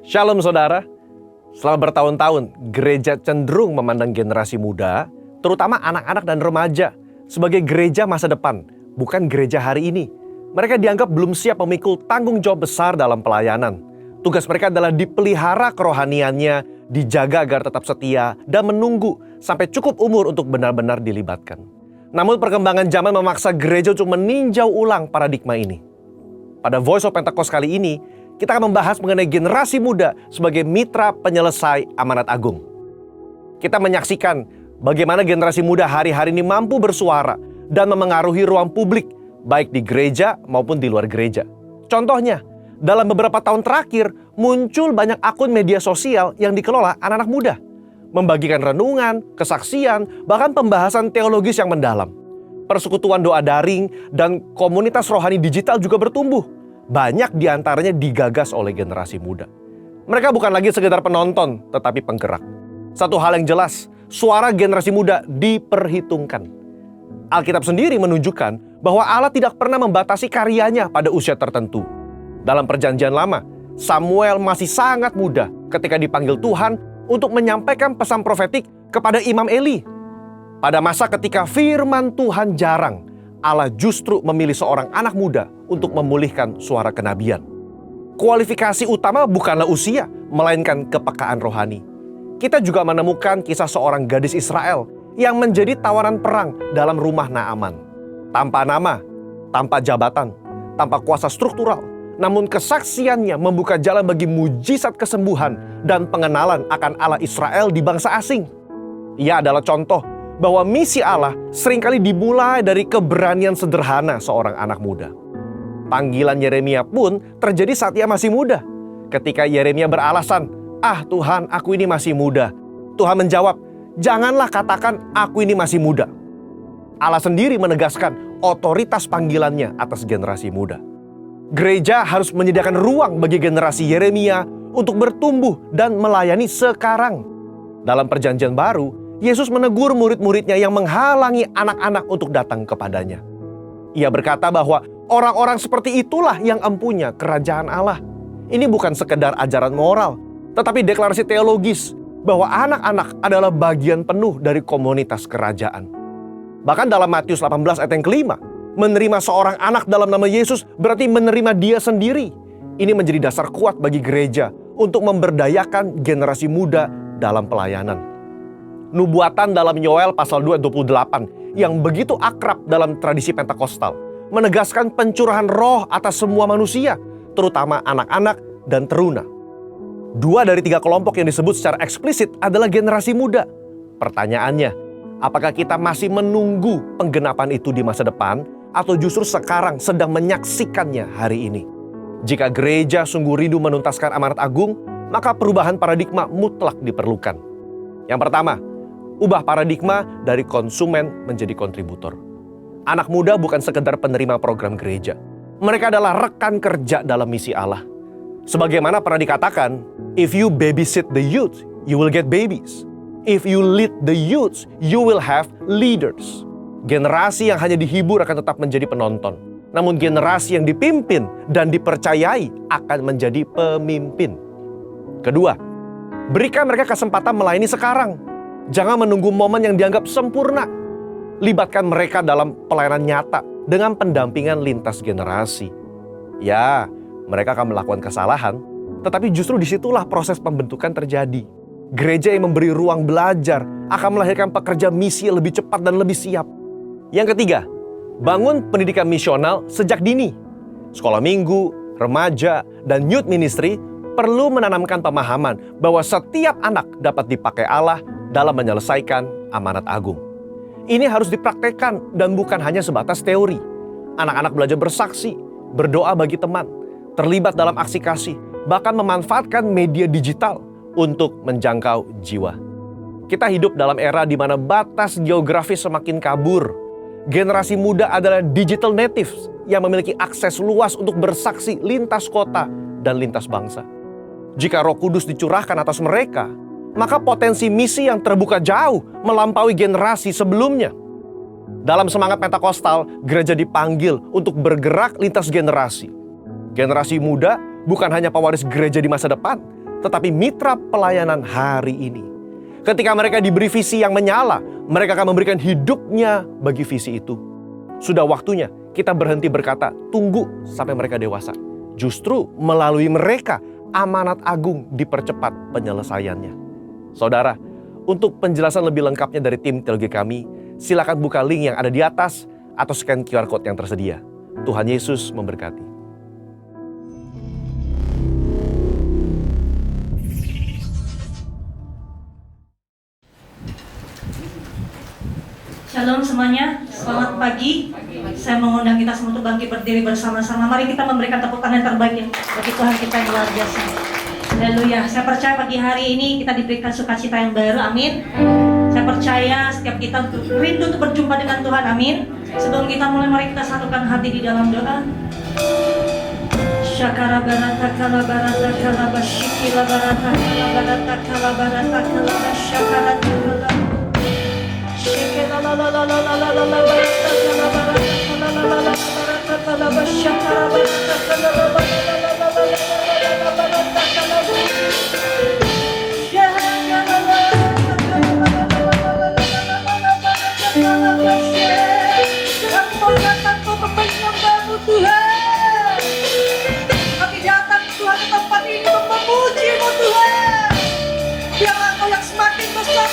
Shalom saudara. Selama bertahun-tahun, gereja cenderung memandang generasi muda, terutama anak-anak dan remaja, sebagai gereja masa depan, bukan gereja hari ini. Mereka dianggap belum siap memikul tanggung jawab besar dalam pelayanan. Tugas mereka adalah dipelihara kerohaniannya, dijaga agar tetap setia, dan menunggu sampai cukup umur untuk benar-benar dilibatkan. Namun perkembangan zaman memaksa gereja untuk meninjau ulang paradigma ini. Pada Voice of Pentecost kali ini, kita akan membahas mengenai generasi muda sebagai mitra penyelesai amanat agung. Kita menyaksikan bagaimana generasi muda hari-hari ini mampu bersuara dan memengaruhi ruang publik, baik di gereja maupun di luar gereja. Contohnya, dalam beberapa tahun terakhir, muncul banyak akun media sosial yang dikelola anak-anak muda, membagikan renungan, kesaksian, bahkan pembahasan teologis yang mendalam. Persekutuan doa daring dan komunitas rohani digital juga bertumbuh. Banyak diantaranya digagas oleh generasi muda. Mereka bukan lagi sekedar penonton, tetapi penggerak. Satu hal yang jelas, suara generasi muda diperhitungkan. Alkitab sendiri menunjukkan bahwa Allah tidak pernah membatasi karyanya pada usia tertentu. Dalam Perjanjian Lama, Samuel masih sangat muda ketika dipanggil Tuhan untuk menyampaikan pesan profetik kepada Imam Eli. Pada masa ketika firman Tuhan jarang, Allah justru memilih seorang anak muda untuk memulihkan suara kenabian. Kualifikasi utama bukanlah usia, melainkan kepekaan rohani. Kita juga menemukan kisah seorang gadis Israel yang menjadi tawanan perang dalam rumah Naaman. Tanpa nama, tanpa jabatan, tanpa kuasa struktural, namun kesaksiannya membuka jalan bagi mujizat kesembuhan dan pengenalan akan Allah Israel di bangsa asing. Ia adalah contoh bahwa misi Allah seringkali dimulai dari keberanian sederhana seorang anak muda. Panggilan Yeremia pun terjadi saat ia masih muda. Ketika Yeremia beralasan, Tuhan, aku ini masih muda." Tuhan menjawab, "Janganlah katakan aku ini masih muda." Allah sendiri menegaskan otoritas panggilannya atas generasi muda. Gereja harus menyediakan ruang bagi generasi Yeremia untuk bertumbuh dan melayani sekarang. Dalam Perjanjian Baru, Yesus menegur murid-muridnya yang menghalangi anak-anak untuk datang kepadanya. Ia berkata bahwa orang-orang seperti itulah yang empunya kerajaan Allah. Ini bukan sekedar ajaran moral, tetapi deklarasi teologis bahwa anak-anak adalah bagian penuh dari komunitas kerajaan. Bahkan dalam Matius 18 ayat yang kelima, menerima seorang anak dalam nama Yesus berarti menerima dia sendiri. Ini menjadi dasar kuat bagi gereja untuk memberdayakan generasi muda dalam pelayanan. Nubuatan dalam Yoel pasal 2 ayat 28 yang begitu akrab dalam tradisi Pentakostal menegaskan pencurahan roh atas semua manusia, terutama anak-anak dan teruna. 2 dari 3 kelompok yang disebut secara eksplisit adalah generasi muda. Pertanyaannya, apakah kita masih menunggu penggenapan itu di masa depan atau justru sekarang sedang menyaksikannya hari ini? Jika gereja sungguh rindu menuntaskan amanat agung, maka perubahan paradigma mutlak diperlukan. Yang pertama, ubah paradigma dari konsumen menjadi kontributor. Anak muda bukan sekedar penerima program gereja. Mereka adalah rekan kerja dalam misi Allah. Sebagaimana pernah dikatakan, if you babysit the youth, you will get babies. If you lead the youth, you will have leaders. Generasi yang hanya dihibur akan tetap menjadi penonton. Namun generasi yang dipimpin dan dipercayai akan menjadi pemimpin. Kedua, berikan mereka kesempatan melayani sekarang. Jangan menunggu momen yang dianggap sempurna. Libatkan mereka dalam pelayanan nyata dengan pendampingan lintas generasi. Ya, mereka akan melakukan kesalahan, tetapi justru disitulah proses pembentukan terjadi. Gereja yang memberi ruang belajar akan melahirkan pekerja misi yang lebih cepat dan lebih siap. Yang ketiga, bangun pendidikan misional sejak dini. Sekolah minggu, remaja, dan youth ministry perlu menanamkan pemahaman bahwa setiap anak dapat dipakai Allah dalam menyelesaikan amanat agung. Ini harus dipraktekkan dan bukan hanya sebatas teori. Anak-anak belajar bersaksi, berdoa bagi teman, terlibat dalam aksi kasih, bahkan memanfaatkan media digital untuk menjangkau jiwa. Kita hidup dalam era di mana batas geografis semakin kabur. Generasi muda adalah digital natives yang memiliki akses luas untuk bersaksi lintas kota dan lintas bangsa. Jika Roh Kudus dicurahkan atas mereka, maka potensi misi yang terbuka jauh melampaui generasi sebelumnya. Dalam semangat Pentakostal, gereja dipanggil untuk bergerak lintas generasi. Generasi muda bukan hanya pewaris gereja di masa depan, tetapi mitra pelayanan hari ini. Ketika mereka diberi visi yang menyala, mereka akan memberikan hidupnya bagi visi itu. Sudah waktunya kita berhenti berkata, tunggu sampai mereka dewasa. Justru melalui mereka, amanat agung dipercepat penyelesaiannya. Saudara, untuk penjelasan lebih lengkapnya dari tim teologi kami, silakan buka link yang ada di atas atau scan QR Code yang tersedia. Tuhan Yesus memberkati. Shalom semuanya, selamat pagi. Saya mengundang kita semua untuk bangkit berdiri bersama-sama. Mari kita memberikan tepuk tangan terbaik bagi Tuhan kita yang luar biasa. Haleluya. Saya percaya pagi hari ini kita diberikan sukacita yang baru, amin. Saya percaya setiap kita rindu untuk berjumpa dengan Tuhan, amin. Sebelum kita mulai, mari kita satukan hati di dalam doa. Syakara barata kala barata kala basyikila barata kala barata kala barata kala syakara kala. Shikela la la la la la la la la barata kala barata kala la la la barata kala basyakara barata kala la la la la la la barata kala.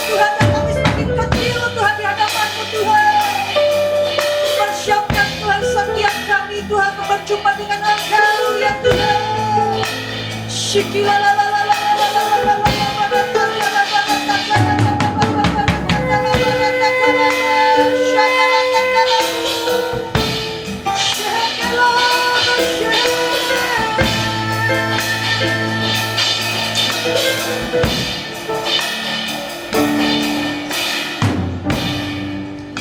Tuhan, dan kami semakin kecil Tuhan di hadapan-Mu Tuhan. Persiapkan Tuhan setiap kami Tuhan untuk berjumpa dengan Engkau ya Tuhan. Shikila la la la la la la la la la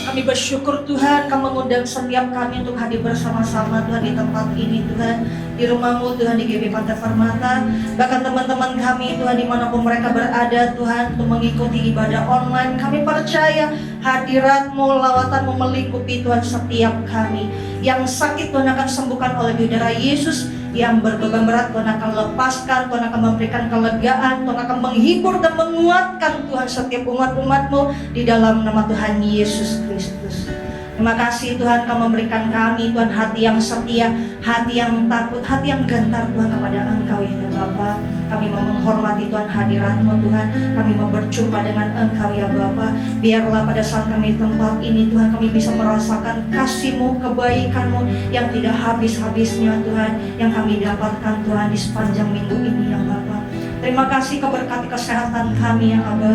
Kami bersyukur Tuhan, Kau mengundang setiap kami untuk hadir bersama-sama Tuhan di tempat ini Tuhan, di rumah-Mu Tuhan, di GP Pantai Permata. Bahkan teman-teman kami Tuhan dimanapun mereka berada Tuhan, untuk mengikuti ibadah online. Kami percaya hadirat-Mu, lawatan-Mu melingkupi Tuhan setiap kami. Yang sakit Tuhan akan sembuhkan oleh darah Yesus. Yang berbeban berat Tuhan akan lepaskan, Tuhan akan memberikan kelegaan, Tuhan akan menghibur dan menguatkan Tuhan setiap umat-umat-Mu di dalam nama Tuhan Yesus Kristus. Terima kasih Tuhan, Kau memberikan kami Tuhan hati yang setia, hati yang takut, hati yang gentar Tuhan kepada Engkau ya Bapa. Kami mau menghormati Tuhan hadirat-Mu Tuhan, kami mau berjumpa dengan Engkau ya Bapa. Biarlah pada saat kami di tempat ini Tuhan, kami bisa merasakan kasih-Mu, kebaikan-Mu yang tidak habis-habisnya Tuhan, yang kami dapatkan Tuhan di sepanjang minggu ini ya Bapa. Terima kasih Kau berkati kesehatan kami ya Abba,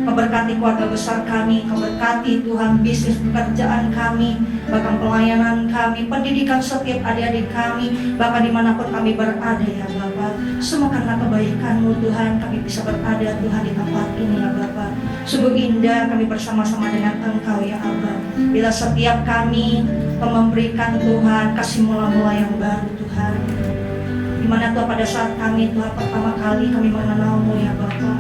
Kau berkati keluarga besar kami, Kau berkati Tuhan bisnis pekerjaan kami, bahkan pelayanan kami, pendidikan setiap adik-adik kami, bahkan dimanapun kami berada ya Bapa. Semua karena kebaikan-Mu Tuhan, kami bisa berada Tuhan di tempat ini ya Bapa. Sungguh indah kami bersama-sama dengan Engkau ya Abba. Bila setiap kami memberikan Tuhan kasih mula-mula yang baru Tuhan, dimana Tuhan pada saat kami Tuhan pertama kali kami mengenal-Mu ya Bapa.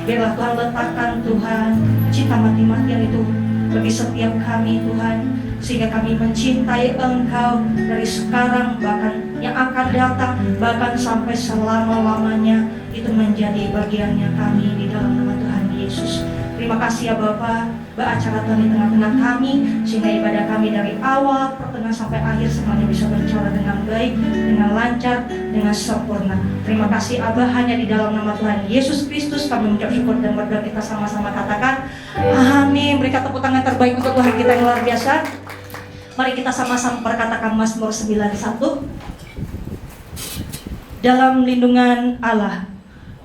Biarlah Tuhan letakkan Tuhan cinta mati-matian itu bagi setiap kami Tuhan, sehingga kami mencintai Engkau dari sekarang bahkan yang akan datang, bahkan sampai selama-lamanya. Itu menjadi bagiannya kami di dalam nama Tuhan Yesus. Terima kasih ya Bapa, beracara Tuhan di tengah-tengah kami, sehingga ibadah kami dari awal, pertengahan sampai akhir semuanya bisa berjalan dengan baik, dengan lancar, dengan sempurna. Terima kasih Abah, hanya di dalam nama Tuhan Yesus Kristus kami mengucap syukur dan berdoa. Kita sama-sama katakan amin. Berikan tepuk tangan terbaik untuk Tuhan kita yang luar biasa. Mari kita sama-sama perkatakan Mazmur 91. Dalam lindungan Allah,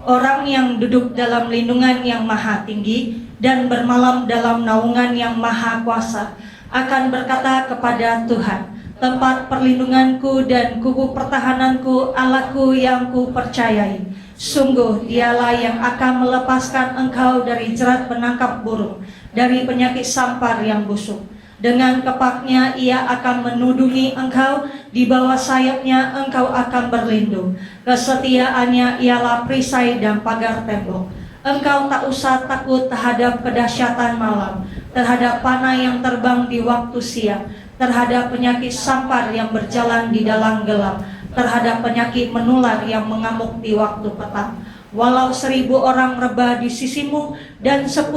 orang yang duduk dalam lindungan yang maha tinggi dan bermalam dalam naungan yang maha kuasa akan berkata kepada Tuhan, tempat perlindunganku dan kubu pertahananku, Allahku yang ku percayai. Sungguh dialah yang akan melepaskan engkau dari jerat penangkap burung, dari penyakit sampar yang busuk. Dengan kepaknya ia akan menudungi engkau, di bawah sayapnya engkau akan berlindung. Kesetiaannya ialah perisai dan pagar tembok. Engkau tak usah takut terhadap kedahsyatan malam, terhadap panah yang terbang di waktu siang, terhadap penyakit sampar yang berjalan di dalam gelap, terhadap penyakit menular yang mengamuk di waktu petang. Walau 1000 orang rebah di sisimu dan 10.000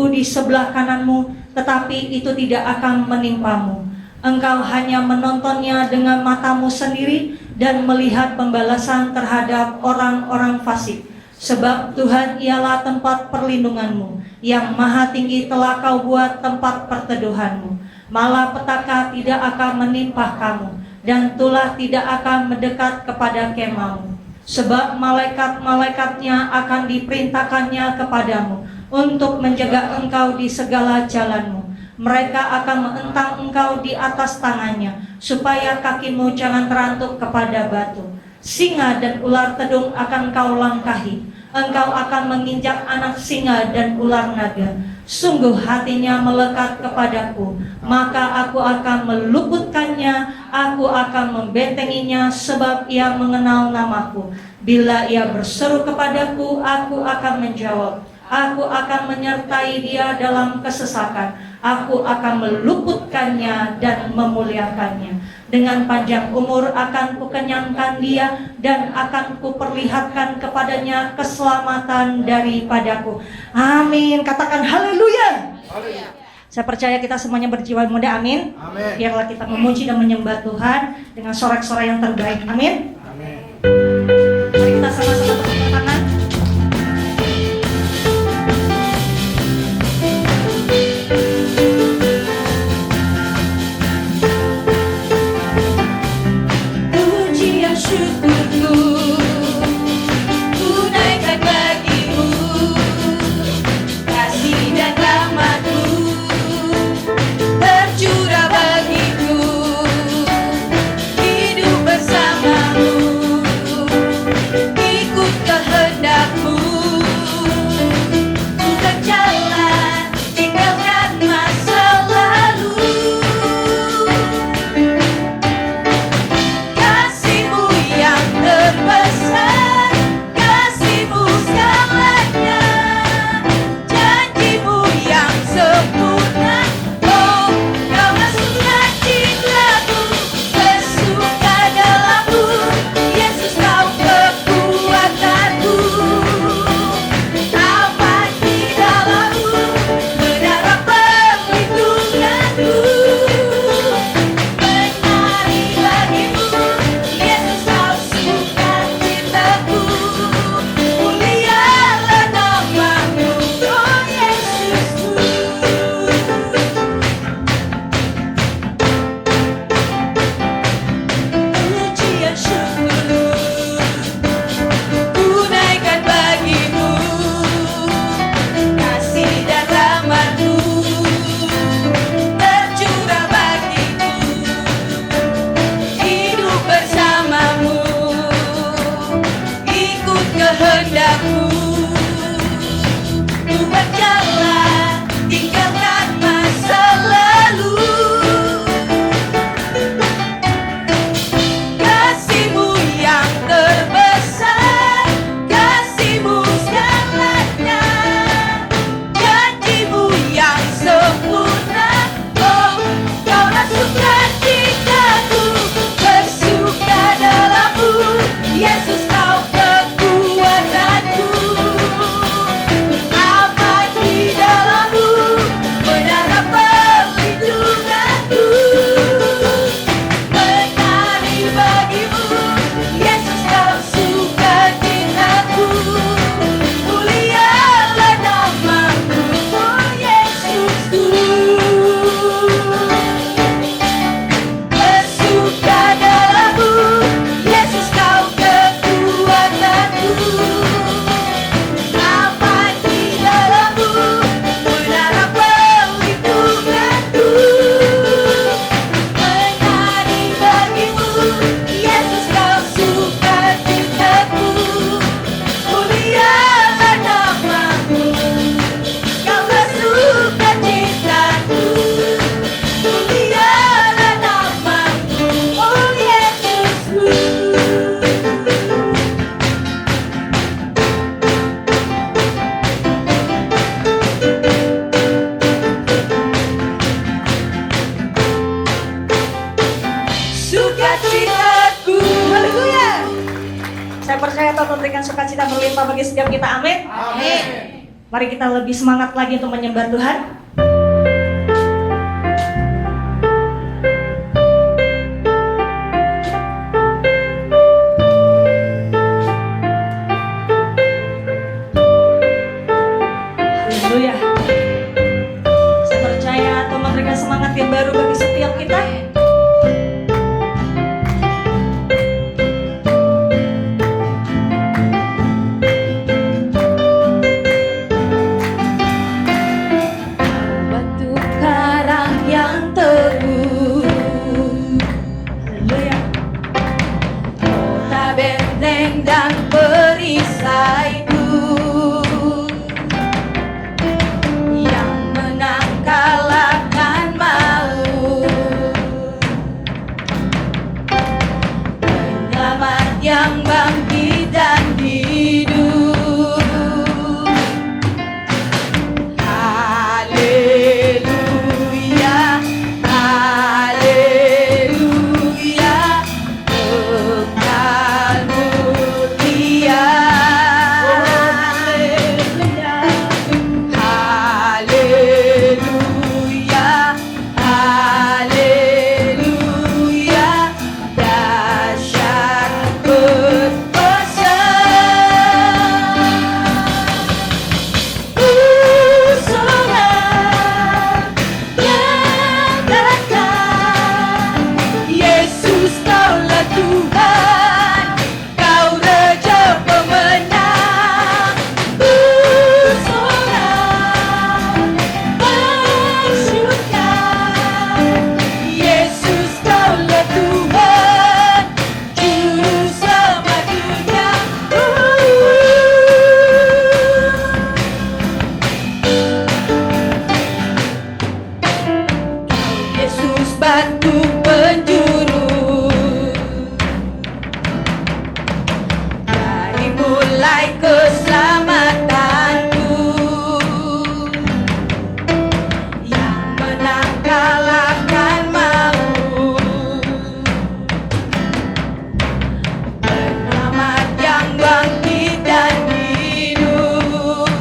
di sebelah kananmu, tetapi itu tidak akan menimpamu. Engkau hanya menontonnya dengan matamu sendiri dan melihat pembalasan terhadap orang-orang fasik. Sebab Tuhan ialah tempat perlindunganmu, yang maha tinggi telah kau buat tempat perteduhanmu. Malapetaka tidak akan menimpa kamu, dan tulah tidak akan mendekat kepada kemahmu. Sebab malaikat-malaikatnya akan diperintahkannya kepadamu untuk menjaga engkau di segala jalanmu. Mereka akan menentang engkau di atas tangannya, supaya kakimu jangan terantuk kepada batu. Singa dan ular tedung akan kau langkahi. Engkau akan menginjak anak singa dan ular naga. Sungguh hatinya melekat kepadaku, maka aku akan meluputkannya, aku akan membentenginya, sebab ia mengenal namaku. Bila ia berseru kepadaku, aku akan menjawab. Aku akan menyertai dia dalam kesesakan. Aku akan meluputkannya dan memuliakannya. Dengan panjang umur akan kukenyangkan dia, dan akan kuperlihatkan kepadanya keselamatan daripadaku. Amin. Katakan haleluya. Saya percaya kita semuanya berjiwa muda. Amin. Biarlah kita memuji dan menyembah Tuhan dengan sorak-sorai yang terbaik. Amin. Mari kita sama-sama tepuk tangan. Yesus kau kekuatanku. dapat memberikan sukacita berlimpah bagi setiap kita. Amin. Amin. Mari kita lebih semangat lagi untuk menyembah Tuhan. Haleluya. Saya percaya Tuhan memberikan semangat yang baru bagi setiap kita. Batu karang yang teguh. Haleluya. Kota benteng dan perisaiku, yang menang kalahkan maut. Penyelamat yang bangkit dan hidup. Haleluya, haleluya, kekal mulia. Haleluya, haleluya, dahsyat berkuasa. Yesus kaulah Tuhan, kau Raja pemenang. Bersorak, bersyukur. Yesus kaulah Tuhan, Juru Selamat dunia. Yesus batu penjuru, dari mulai keselamatanku, yang menang kalahkan maut. Penyelamat yang bangkit dan hidup.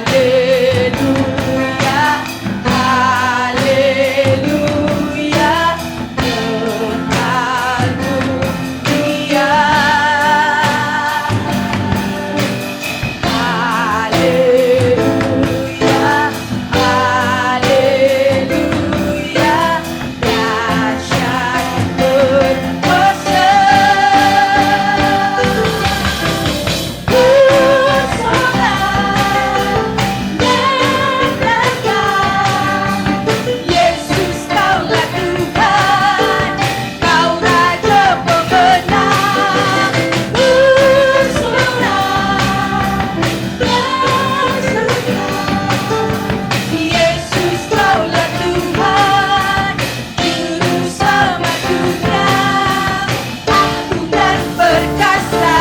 Haleluya, haleluya, kekal mulia. Haleluya, haleluya, dahsyat berkuasa. Yesus kaulah Tuhan, kau Raja pemenang. Bersorak, bersyukur. Yesus kaulah Tuhan, Juru Selamat dunia. Agung dan perkasa,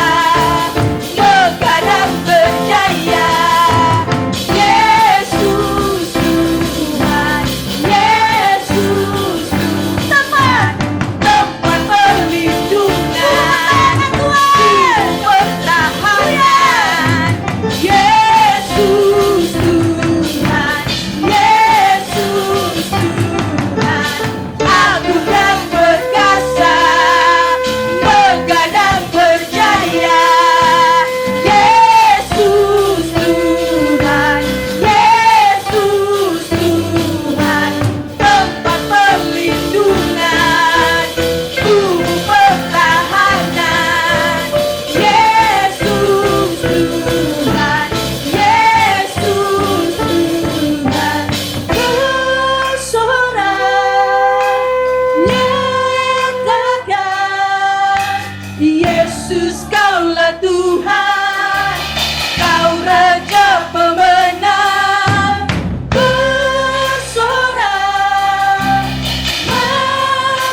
megah dan berjaya. Yesus Tuhan, Yesus Tuhan, tempat perlindungan, pertahanan. Yesus Tuhan, Yesus Tuhan, agung dan perkasa, megah dan berjaya. Yesus Tuhan, Yesus Tuhan, tempat perlindungan, tubuh pertahanan. Yesus Tuhan, Yesus Tuhan, bersorak, nyatakan. Yesus kaulah Tuhan, kau Raja pemenang. Bersorak,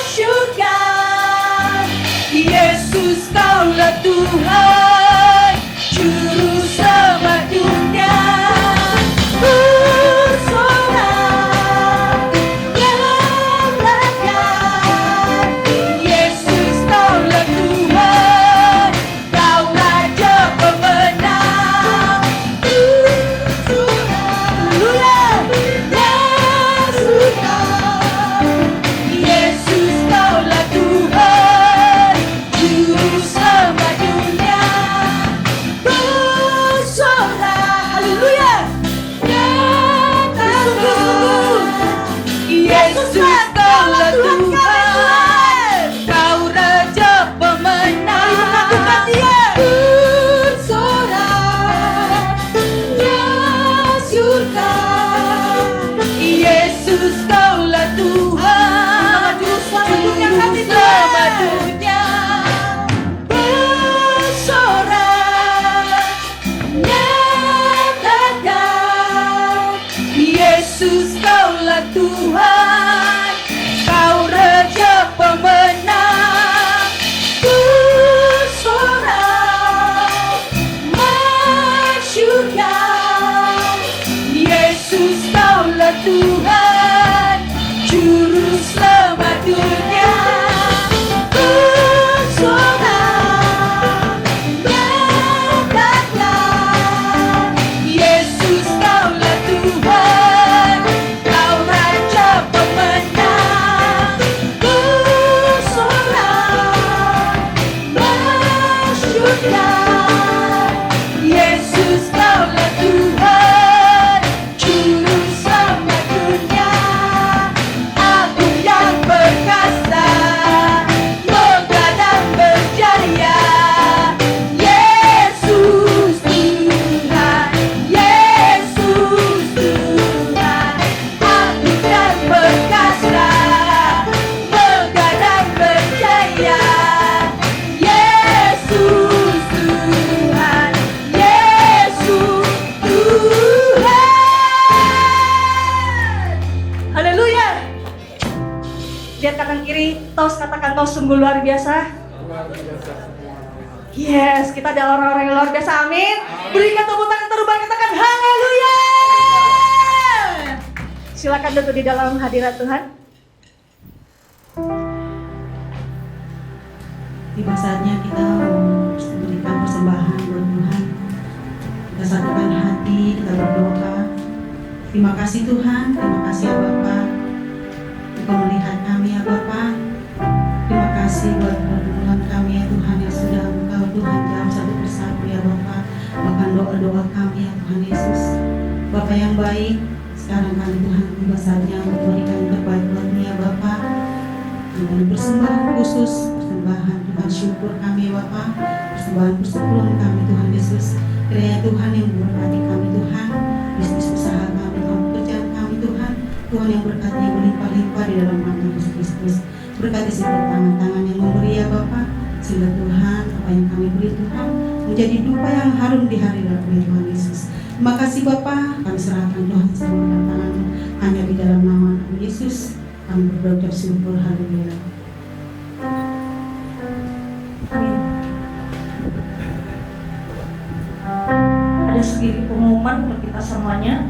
bersyukur. Yesus kaulah Tuhan, Juru Selamat dunia. Bersorak, nyatakan. Yesus kaulah Tuhan, haleluya. Yesus kaulah Tuhan, juru selamat dunia, agung yang perkasa, megah dan berjaya. Yesus Tuhan, Yesus Tuhan, agung dan perkasa, megah dan berjaya. Yesus Tuhan, Yesus Tuhan. Haleluya. Lihat kanan kiri, tos, katakan tos, sungguh luar biasa. Yes, kita adalah orang-orang yang luar biasa, amin. Berikan tepuk tangan terubah, katakan haleluya. Silakan duduk di dalam hadirat Tuhan. Tiba saatnya kita memberikan persembahan buat Tuhan. Kita satukan hati, kita berdoa. Terima kasih Tuhan, terima kasih ya Bapak. Engkau melihat kami ya Bapak. Terima kasih buat perlindungan kami ya Tuhan yang sudah Engkau Tuhan jawab satu persatu ya Bapak. Bahkan doa-doa kami ya Tuhan Yesus. Bapak yang baik, sekarang kami Tuhan tiba saatnya memberikan yang terbaik buat-Mu ya Bapak. Dengan persembahan khusus, persembahan Tuhan syukur kami Bapak, persembahan persepuluhan kami Tuhan Yesus. Kiranya Tuhan yang memberkati kami Tuhan, bisnis usaha kami Tuhan, pekerjaan kami Tuhan, Tuhan yang berkati berlimpah-limpah di dalam nama Yesus Kristus. Berkati setiap tangan-tangan yang memberi ya Bapak, sehingga Tuhan apa yang kami beri Tuhan menjadi dupa yang harum di hari raya Tuhan Yesus. Terima kasih Bapak, kami serahkan Tuhan semua tangan hanya di dalam nama Yesus. Kami berdoa syukur, haleluya. Amin. Ada sedikit pengumuman untuk kita semuanya.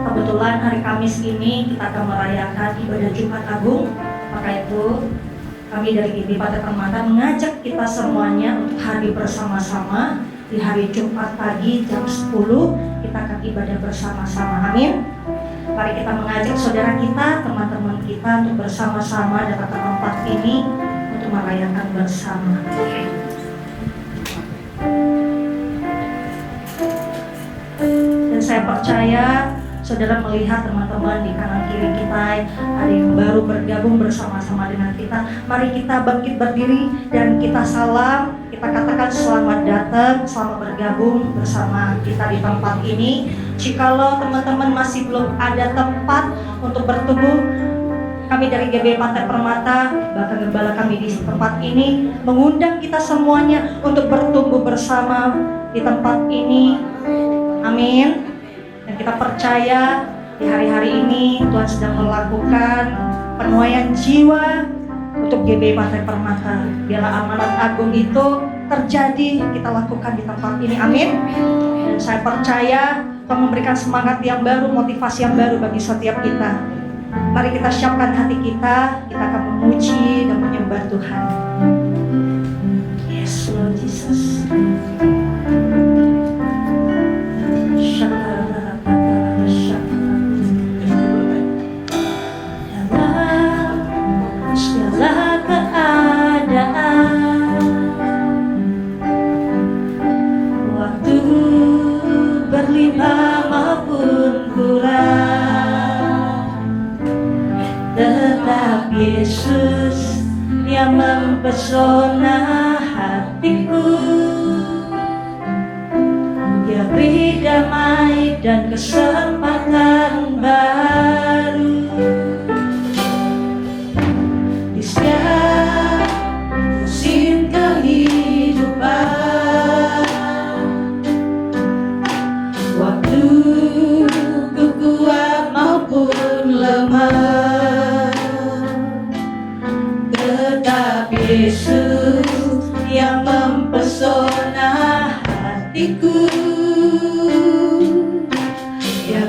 Kebetulan hari Kamis ini kita akan merayakan ibadah Jumat Agung. Maka itu kami dari GBI Pantai Permata mengajak kita semuanya untuk hadir bersama-sama di hari Jumat pagi jam 10. Kita akan ibadah bersama-sama. Amin. Mari kita mengajak saudara kita, teman-teman kita untuk bersama-sama datang ke tempat ini untuk merayakan bersama. Dan saya percaya saudara melihat teman-teman di kanan kiri kita ada yang baru bergabung bersama-sama dengan kita. Mari kita bangkit berdiri dan kita salam. Kita katakan selamat datang, selamat bergabung bersama kita di tempat ini. Jikalau teman-teman masih belum ada tempat untuk bertumbuh, kami dari GBI Pantai Permata, bahkan gembala kami di tempat ini mengundang kita semuanya untuk bertumbuh bersama di tempat ini. Amin. Dan kita percaya di hari-hari ini Tuhan sedang melakukan penuaian jiwa untuk GBI Pantai Permata. Biarlah amanat agung itu terjadi, kita lakukan di tempat ini. Amin. Dan saya percaya Tuhan memberikan semangat yang baru, motivasi yang baru bagi setiap kita. Mari kita siapkan hati kita akan memuji dan menyembah Tuhan. Yes, Lord Jesus. Segala keadaan, waktu berlimpah maupun kurang, tetap Yesus yang mempesona hatiku. Dia beri damai dan kesempatan baru. Di setiap musim kehidupan, waktu ku kuat maupun lemah, tetap Yesus yang mempesona hatiku. Dia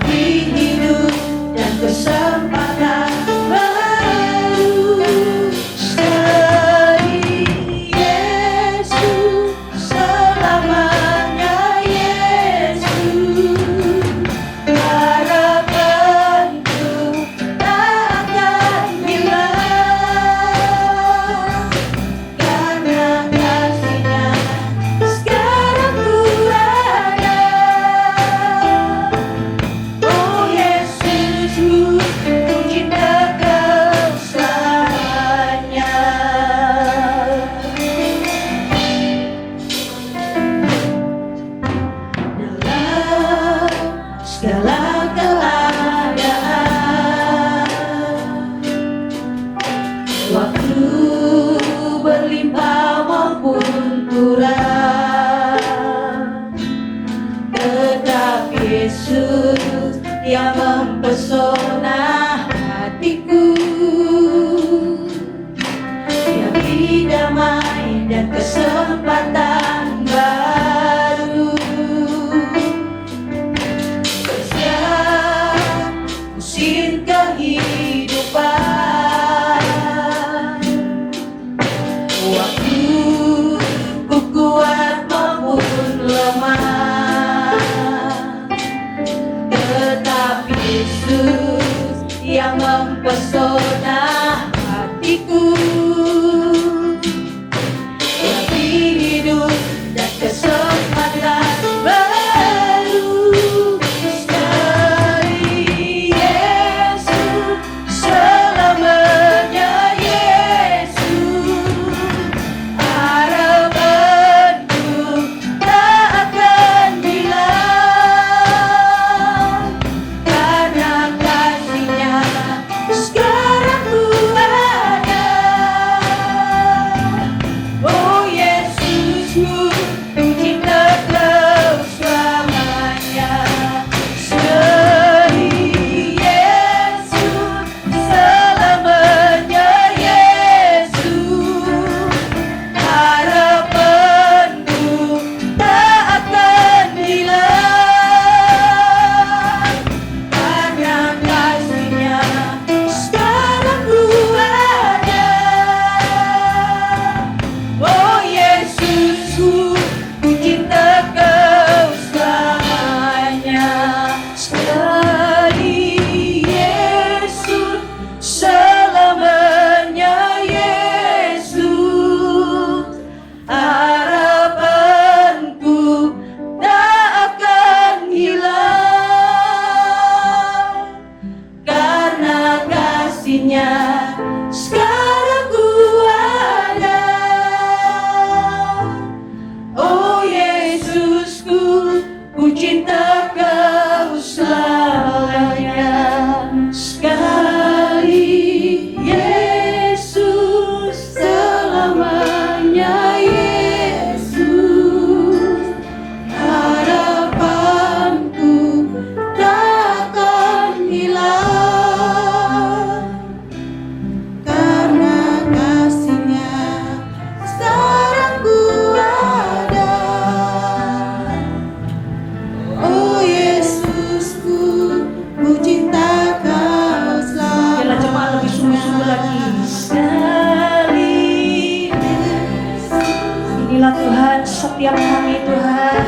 Inilah Tuhan setiap kami Tuhan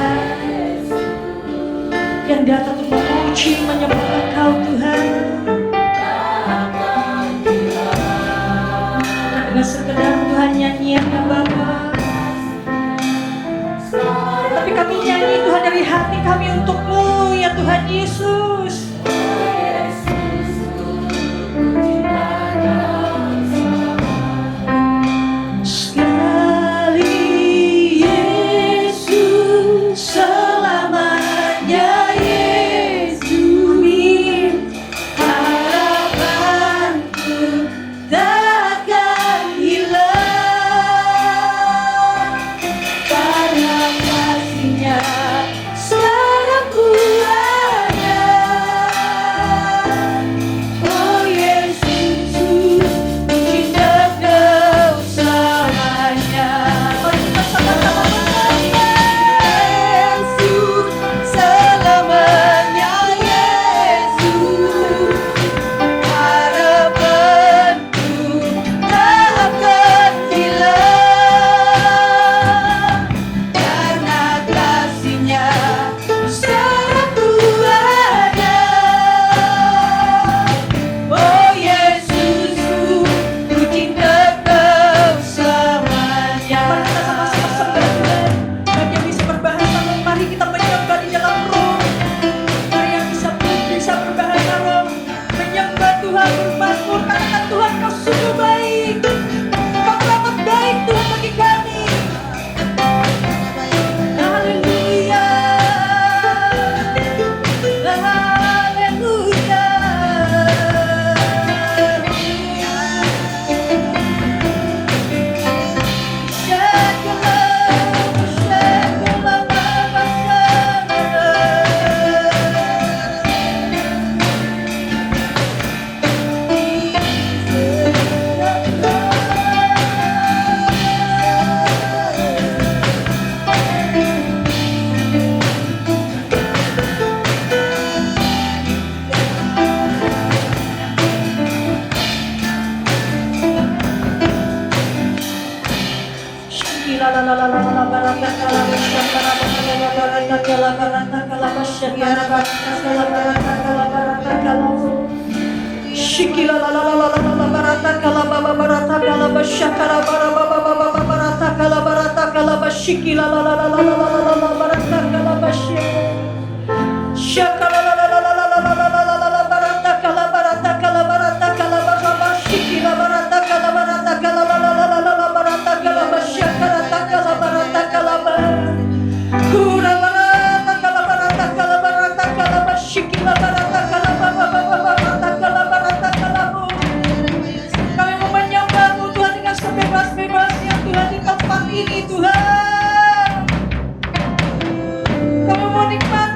yang datang untuk memuji menyembah Engkau Tuhan. Bukan dengan sekedar Tuhan nyanyian ya Bapa, tapi kami nyanyi Tuhan dari hati kami untuk-Mu ya Tuhan Yesus. Kami mau menyembah-Mu Tuhan dengan sebebas-bebasnya Tuhan di tempat ini Tuhan. Kami mau nikmati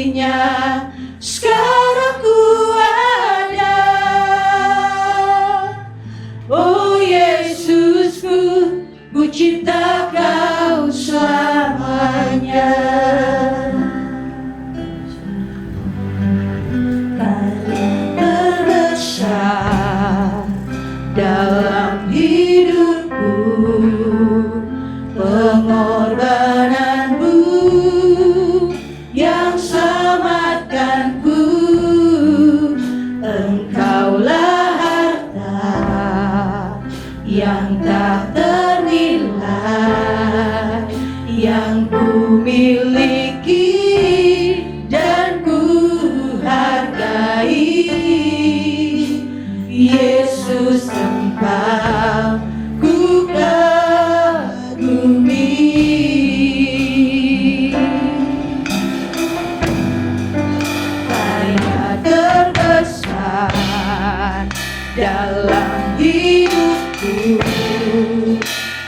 kasihnya sekarang ku ada. Oh Yesusku, ku cinta kau selamanya. Terbesar dalam hidupku, pengorbananmu yang selamatkanku. Engkaulah harta yang tak ternilai, yang ku miliki dan ku hargai. Yesus, Engkau ku kagumi. Karya terbesar dalam hidupku,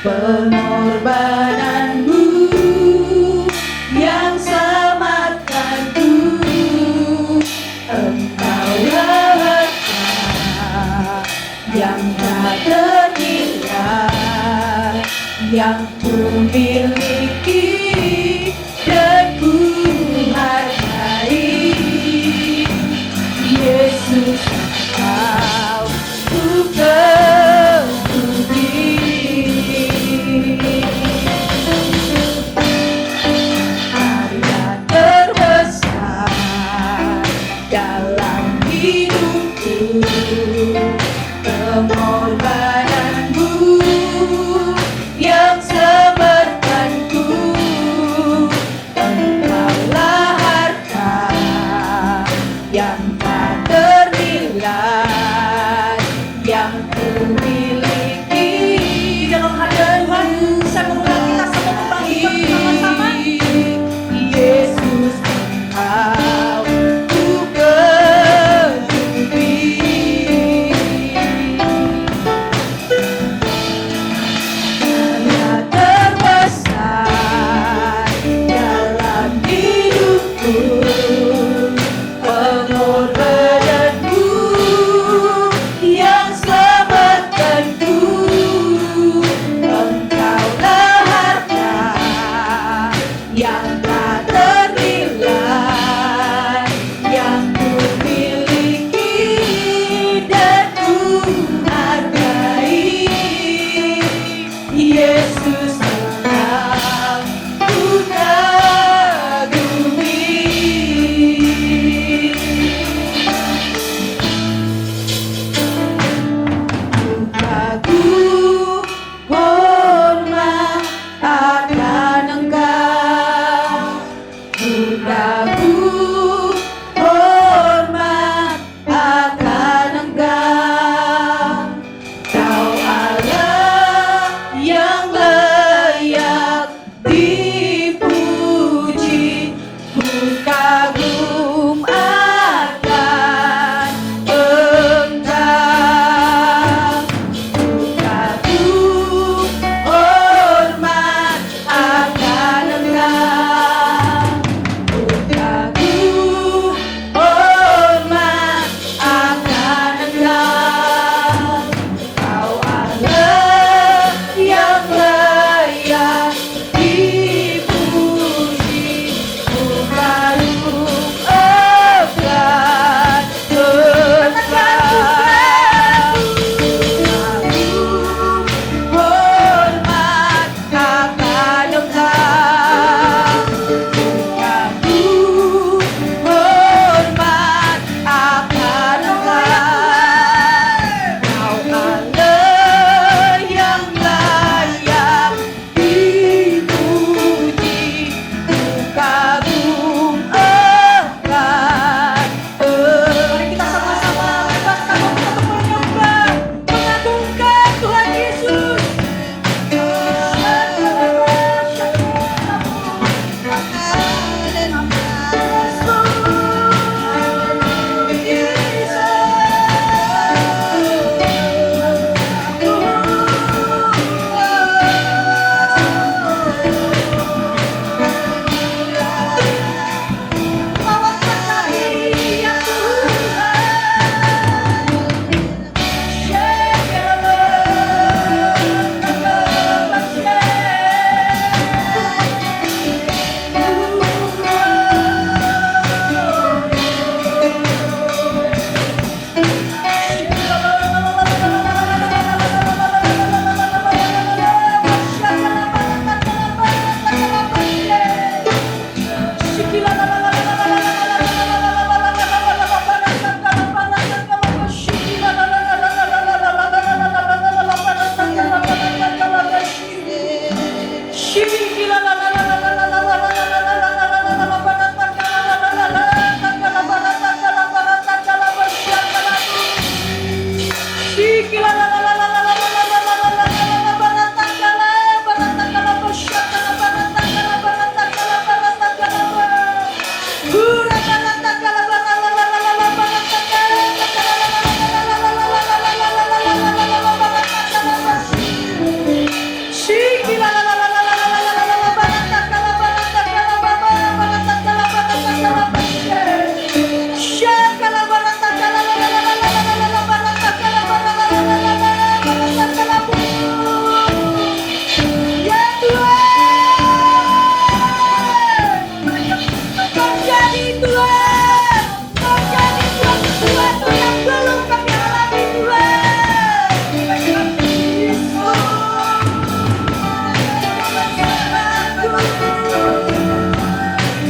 pengorbananmu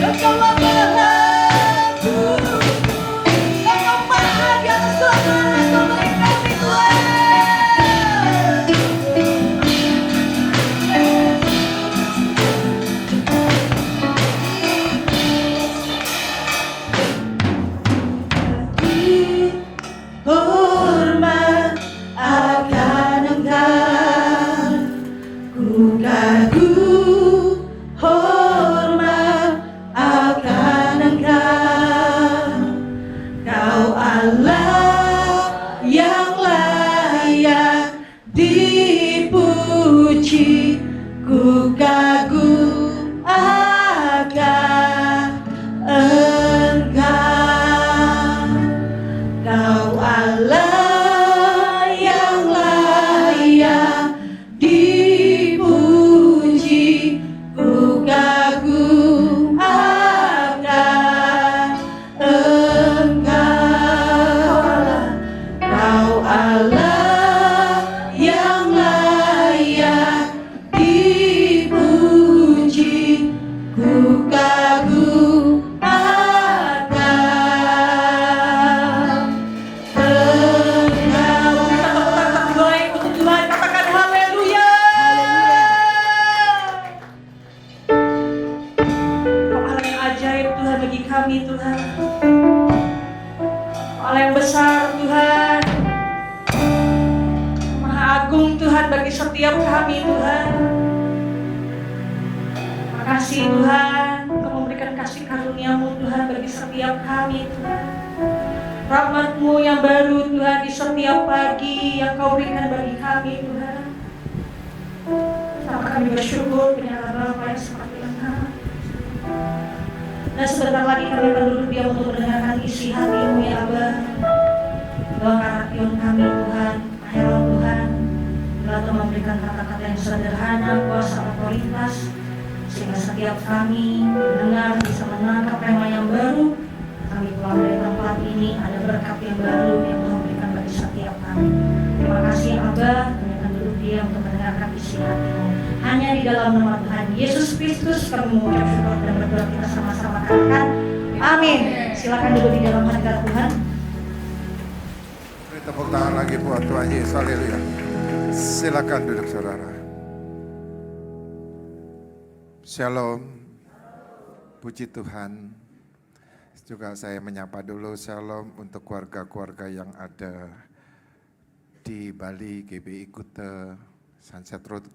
Engkau Mahaku, Engkau Maha di atas segala Tuhan kami Tuhan. Hormat akan Engkau, ku kagum. Hormat akan Engkau, Kau Allah yang layak dipuji. Ku kagum akan Engkau, Kau Allah yang layak dipuji. Ku kagum akan Engkau, Kau Allah yang layak dipuji. Ku kagum akan terbaik untuk Tuhan, katakan haleluya. Kau Allah yang ajaib Tuhan bagi kami Tuhan. Kau Allah yang besar Tuhan, Maha Agung Tuhan bagi setiap kami Tuhan. Terima kasih Tuhan, Kau memberikan kasih karunia-Mu Tuhan bagi setiap kami Tuhan. Rahmat-Mu yang baru Tuhan di setiap pagi yang Kau berikan bagi kami Tuhan. Sama kami bersyukur dengan Bapa yang seperti Engkau. Dan sebentar lagi kami akan duduk diam untuk mendengarkan isi hati-Mu ya Abah. Doakan hati kami Tuhan, heran Tuhan. Bila Tuhan memberikan kata-kata yang sederhana, kuasa otoritas, sehingga setiap kami mendengar bisa menangkap tema yang baru. Kami pulang dari tempat ini ada berkat yang baru yang Tuhan berikan bagi setiap kami. Terima kasih Abah, kami akan duduk diam untuk mendengarkan isi hati-Mu. Hanya di dalam nama Tuhan Yesus Kristus kami mengucap syukur dan berdoa, kita sama-sama katakan amin. Silakan duduk di dalam hadirat Tuhan. Beri tepuk tangan lagi buat Tuhan Yesus, haleluya. Silakan duduk saudara. Shalom, puji Tuhan. Juga saya menyapa dulu shalom untuk keluarga-keluarga yang ada di Bali, GBI Kute, Sunset Road,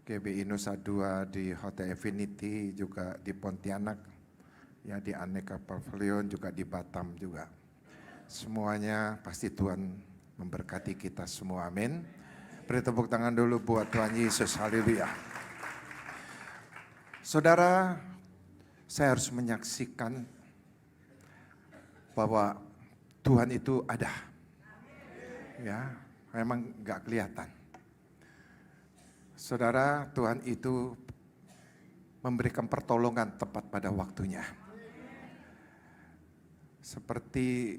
GBI Nusa Dua, di Hotel Infinity, juga di Pontianak, ya di Aneka Pavilion, juga di Batam juga. Semuanya pasti Tuhan memberkati kita semua, amin. Beri tepuk tangan dulu buat Tuhan Yesus, haleluya. Saudara, saya harus menyaksikan bahwa Tuhan itu ada. Ya, memang nggak kelihatan. Saudara, Tuhan itu memberikan pertolongan tepat pada waktunya. Seperti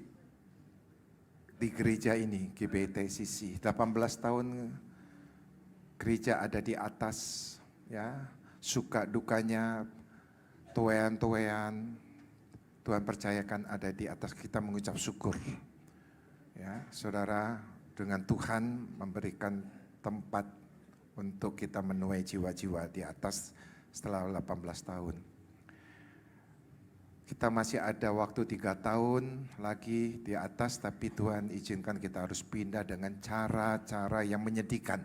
di gereja ini, GBTCC, 18 tahun gereja ada di atas, ya, suka dukanya, tuean-tuean, Tuhan percayakan ada di atas, kita mengucap syukur. Ya, saudara, dengan Tuhan memberikan tempat untuk kita menuai jiwa-jiwa di atas setelah 18 tahun. Kita masih ada waktu 3 tahun lagi di atas, tapi Tuhan izinkan kita harus pindah dengan cara-cara yang menyedihkan.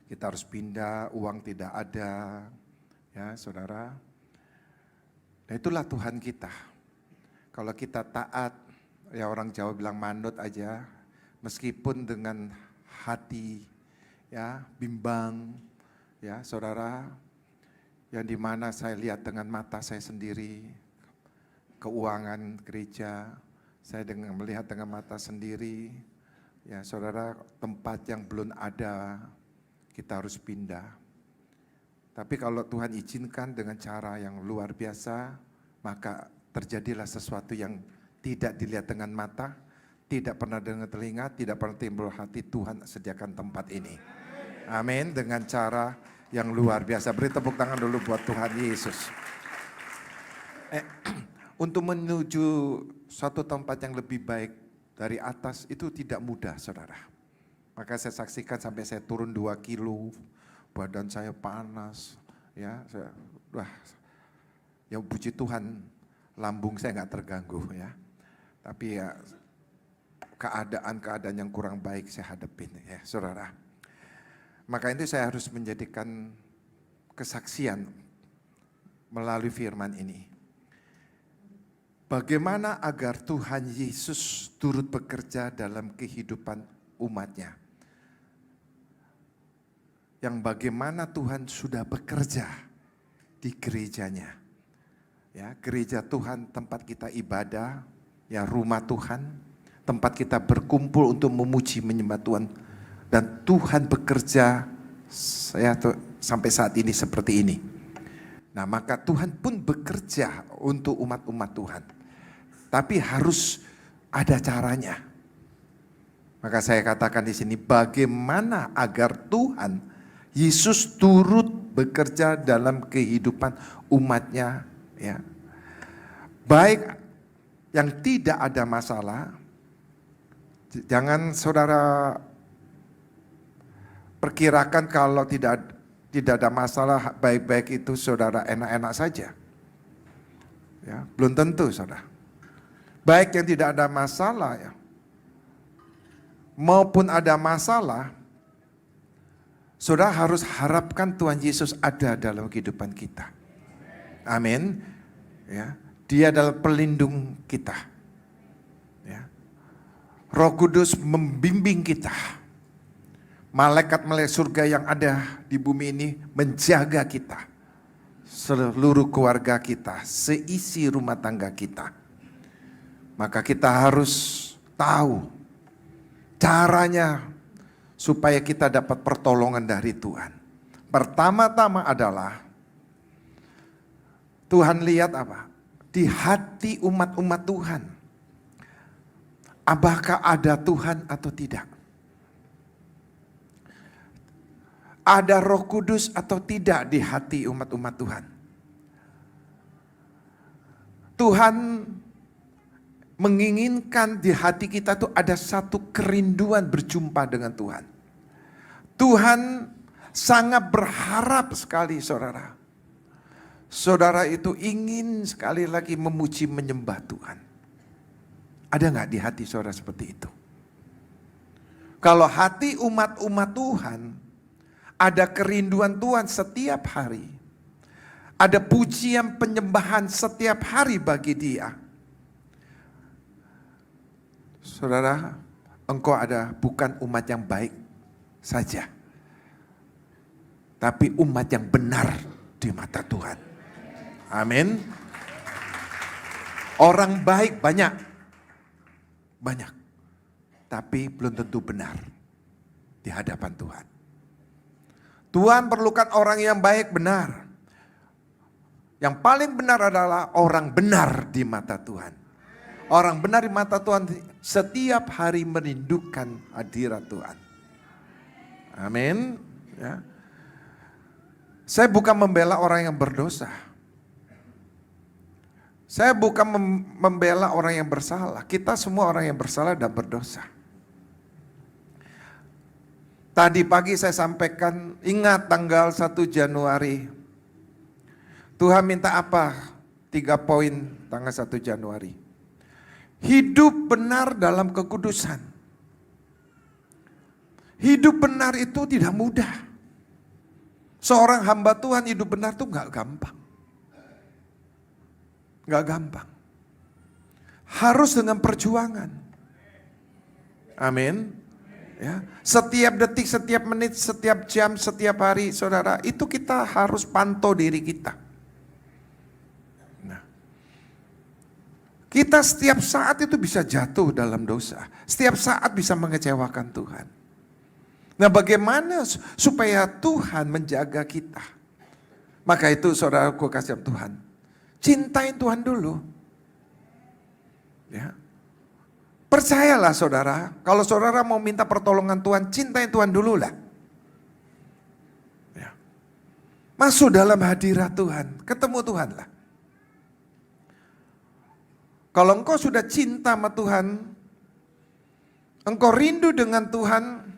Kita harus pindah, uang tidak ada, ya saudara. Nah itulah Tuhan kita. Kalau kita taat, ya orang Jawa bilang manut aja, meskipun dengan hati ya bimbang, ya saudara, yang dimana saya lihat dengan mata saya sendiri, keuangan gereja, saya melihat dengan mata sendiri, ya saudara, tempat yang belum ada, kita harus pindah. Tapi kalau Tuhan izinkan dengan cara yang luar biasa, maka terjadilah sesuatu yang tidak dilihat dengan mata, tidak pernah dengan telinga, tidak pernah timbul hati, Tuhan sediakan tempat ini. Amin, dengan cara yang luar biasa. Beri tepuk tangan dulu buat Tuhan Yesus. Untuk menuju suatu tempat yang lebih baik dari atas itu tidak mudah, saudara. Maka saya saksikan sampai saya turun 2 kilo, badan saya panas, ya, ya puji Tuhan, lambung saya nggak terganggu ya. Tapi ya keadaan-keadaan yang kurang baik saya hadapin ya, saudara. Maka itu saya harus menjadikan kesaksian melalui firman ini. Bagaimana agar Tuhan Yesus turut bekerja dalam kehidupan umatnya. Yang bagaimana Tuhan sudah bekerja di gerejanya. Ya, gereja Tuhan tempat kita ibadah, ya rumah Tuhan, tempat kita berkumpul untuk memuji menyembah Tuhan. Dan Tuhan bekerja sampai saat ini seperti ini. Nah, maka Tuhan pun bekerja untuk umat-umat Tuhan. Tapi harus ada caranya. Maka saya katakan di sini, bagaimana agar Tuhan Yesus turut bekerja dalam kehidupan umatnya, ya. Baik yang tidak ada masalah, jangan saudara perkirakan kalau tidak ada masalah, baik-baik itu saudara enak-enak saja. Ya, belum tentu saudara. Baik yang tidak ada masalah ya, maupun ada masalah, saudara harus harapkan Tuhan Yesus ada dalam kehidupan kita. Amin. Ya, Dia adalah pelindung kita. Ya. Roh Kudus membimbing kita. Malaikat-malaikat surga yang ada di bumi ini menjaga kita. Seluruh keluarga kita, seisi rumah tangga kita. Maka kita harus tahu caranya supaya kita dapat pertolongan dari Tuhan. Pertama-tama adalah Tuhan lihat apa? Di hati umat-umat Tuhan. Apakah ada Tuhan atau tidak? Ada Roh Kudus atau tidak di hati umat-umat Tuhan? Tuhan menginginkan di hati kita tuh ada satu kerinduan berjumpa dengan Tuhan. Tuhan sangat berharap sekali saudara. Saudara itu ingin sekali lagi memuji menyembah Tuhan. Ada nggak di hati saudara seperti itu? Kalau hati umat-umat Tuhan, ada kerinduan Tuhan setiap hari. Ada pujian penyembahan setiap hari bagi Dia. Saudara, engkau ada bukan umat yang baik saja. Tapi umat yang benar di mata Tuhan. Amin. Orang baik banyak. Banyak. Tapi belum tentu benar di hadapan Tuhan. Tuhan perlukan orang yang baik benar. Yang paling benar adalah orang benar di mata Tuhan. Orang benar di mata Tuhan setiap hari merindukan hadirat Tuhan. Amin. Ya. Saya bukan membela orang yang berdosa. Saya bukan membela orang yang bersalah. Kita semua orang yang bersalah dan berdosa. Tadi pagi saya sampaikan, ingat tanggal 1 Januari. Tuhan minta apa? 3 poin tanggal 1 Januari. Hidup benar dalam kekudusan. Hidup benar itu tidak mudah. Seorang hamba Tuhan hidup benar itu gak gampang. Gak gampang. Harus dengan perjuangan. Amin. Ya, setiap detik, setiap menit, setiap jam, setiap hari, saudara, itu kita harus pantau diri kita. Nah, kita setiap saat itu bisa jatuh dalam dosa. Setiap saat bisa mengecewakan Tuhan. Nah, bagaimana supaya Tuhan menjaga kita? Maka itu saudaraku kasih Tuhan, cintain Tuhan dulu. Ya. Percayalah saudara, kalau saudara mau minta pertolongan Tuhan, cintai Tuhan dulu lah. Ya. Masuk dalam hadirat Tuhan, ketemu Tuhan lah. Kalau engkau sudah cinta sama Tuhan, engkau rindu dengan Tuhan,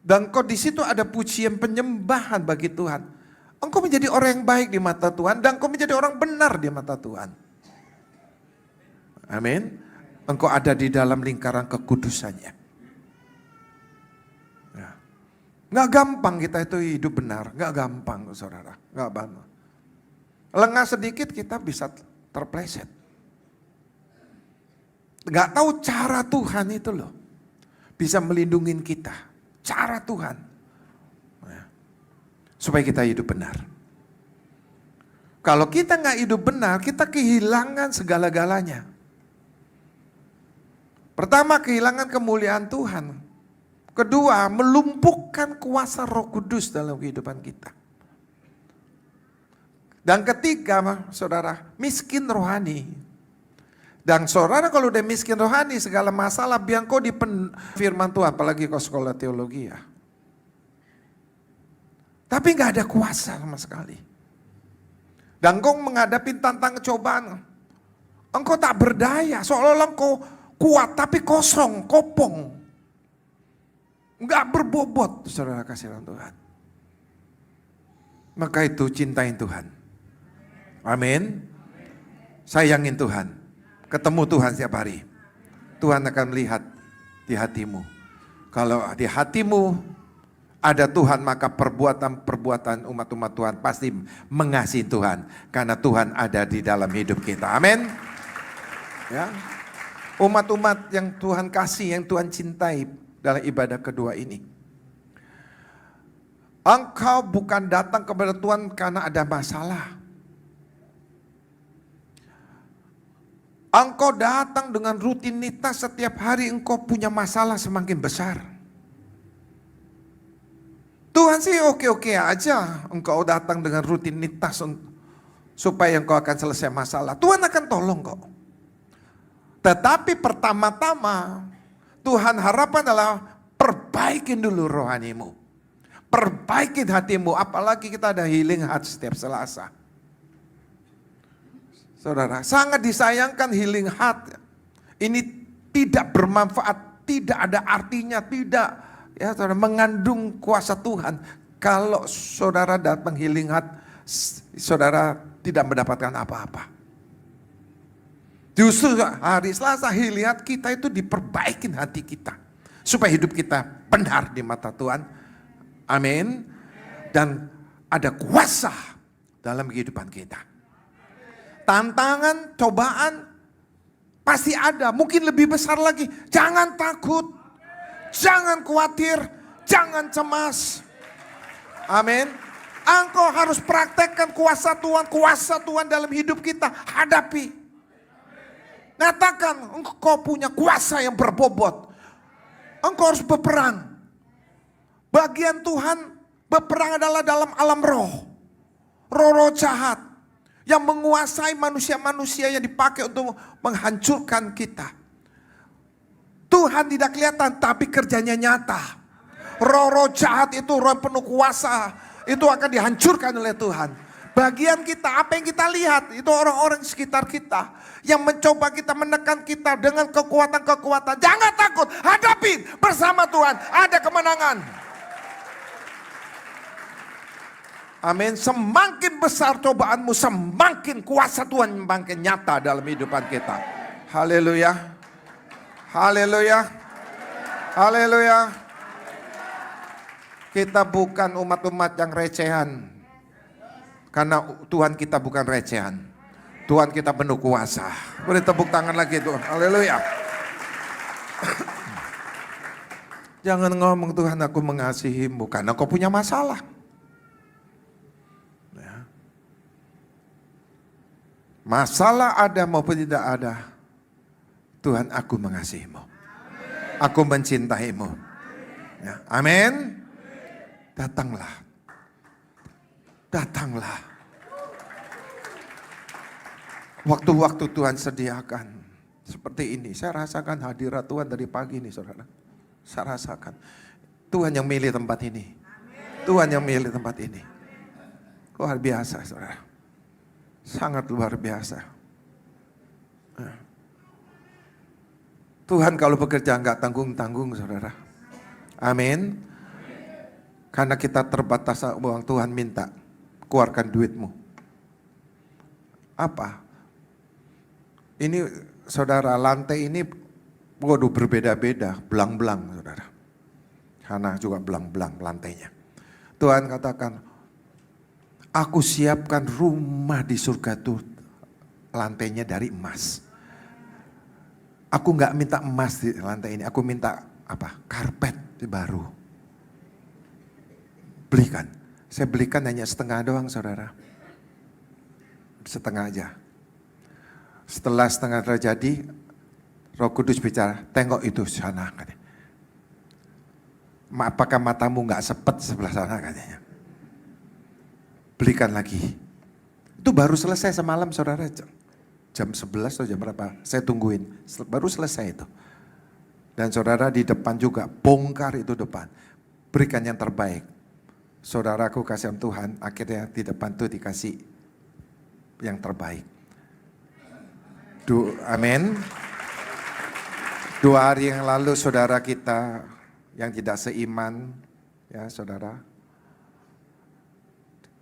dan engkau di situ ada pujian penyembahan bagi Tuhan, engkau menjadi orang yang baik di mata Tuhan, dan engkau menjadi orang benar di mata Tuhan. Amin. Engkau ada di dalam lingkaran kekudusannya. Ya. Nggak gampang kita itu hidup benar, nggak gampang saudara, nggak gampang. Lengah sedikit kita bisa terpleset. Nggak tahu cara Tuhan itu loh, bisa melindungi kita. Cara Tuhan, ya. Supaya kita hidup benar. Kalau kita nggak hidup benar, kita kehilangan segala-galanya. Pertama, kehilangan kemuliaan Tuhan. Kedua, melumpuhkan kuasa Roh Kudus dalam kehidupan kita. Dan ketiga, saudara, miskin rohani. Dan saudara kalau udah miskin rohani, segala masalah biar kau di firman Tuhan, apalagi kau sekolah teologi ya. Tapi gak ada kuasa sama sekali. Dan kau menghadapi tantangan cobaan, engkau tak berdaya, seolah-olah engkau kuat tapi kosong, kopong. Enggak berbobot, saudara kasihan Tuhan. Maka itu cintain Tuhan. Amin. Sayangin Tuhan. Ketemu Tuhan setiap hari. Tuhan akan melihat di hatimu. Kalau di hatimu ada Tuhan, maka perbuatan umat-umat Tuhan pasti mengasihi Tuhan. Karena Tuhan ada di dalam hidup kita. Amin. Ya. Umat-umat yang Tuhan kasih, yang Tuhan cintai dalam ibadah kedua ini. Engkau bukan datang kepada Tuhan karena ada masalah. Engkau datang dengan rutinitas setiap hari engkau punya masalah semakin besar. Tuhan sih oke-oke aja engkau datang dengan rutinitas supaya engkau akan selesai masalah. Tuhan akan tolong kok. Tetapi pertama-tama Tuhan harapan adalah perbaikin dulu rohanimu. Perbaikin hatimu, apalagi kita ada healing heart setiap Selasa. Saudara, sangat disayangkan healing heart. Ini tidak bermanfaat, tidak ada artinya, tidak ya saudara, mengandung kuasa Tuhan. Kalau saudara datang healing heart, saudara tidak mendapatkan apa-apa. Justru hari Selasa lihat kita itu diperbaikin hati kita. Supaya hidup kita benar di mata Tuhan. Amin. Dan ada kuasa dalam kehidupan kita. Tantangan, cobaan pasti ada. Mungkin lebih besar lagi. Jangan takut. Jangan khawatir. Jangan cemas. Amin. Engkau harus praktekkan kuasa Tuhan dalam hidup kita. Hadapi. Nyatakan engkau punya kuasa yang berbobot. Engkau harus berperang. Bagian Tuhan berperang adalah dalam alam roh. Roh-roh jahat. Yang menguasai manusia-manusia yang dipakai untuk menghancurkan kita. Tuhan tidak kelihatan tapi kerjanya nyata. Roh-roh jahat itu roh penuh kuasa. Itu akan dihancurkan oleh Tuhan. Bagian kita, apa yang kita lihat, itu orang-orang di sekitar kita. Yang mencoba kita, menekan kita dengan kekuatan-kekuatan. Jangan takut, hadapi bersama Tuhan. Ada kemenangan. Amin. Semakin besar cobaanmu, semakin kuasa Tuhan makin nyata dalam kehidupan kita. Haleluya. Haleluya. Haleluya. Kita bukan umat-umat yang recehan. Karena Tuhan kita bukan recehan. Tuhan kita penuh kuasa. Beri tepuk tangan lagi Tuhan. Haleluya. Jangan ngomong Tuhan aku mengasihimu karena kau punya masalah. Ya. Masalah ada maupun tidak ada. Tuhan aku mengasihimu. Aku mencintaimu. Ya. Amin. Datanglah. Datanglah. Waktu-waktu Tuhan sediakan. Seperti ini. Saya rasakan hadirat Tuhan dari pagi ini saudara. Saya rasakan. Tuhan yang milih tempat ini. Tuhan yang milih tempat ini. Luar biasa, saudara. Sangat luar biasa. Tuhan kalau bekerja nggak tanggung-tanggung, saudara. Amin. Karena kita terbatas uang, Tuhan minta, keluarkan duitmu. Apa? Ini saudara, lantai ini waduh berbeda-beda, belang-belang saudara. Karena juga belang-belang lantainya. Tuhan katakan, aku siapkan rumah di surga itu lantainya dari emas. Aku nggak minta emas di lantai ini, aku minta apa? Karpet baru. Belikan. Saya belikan hanya setengah doang saudara. Setengah aja. Setelah setengah terjadi, Roh Kudus bicara, tengok itu sana katanya. Apakah matamu nggak sepet sebelah sana katanya. Belikan lagi. Itu baru selesai semalam saudara. Jam 11 atau jam berapa, saya tungguin. Baru selesai itu. Dan saudara di depan juga, bongkar itu depan. Berikan yang terbaik. Saudaraku kasihan Tuhan, akhirnya di depan tuh dikasih yang terbaik. Amin. 2 hari yang lalu saudara kita yang tidak seiman, ya saudara,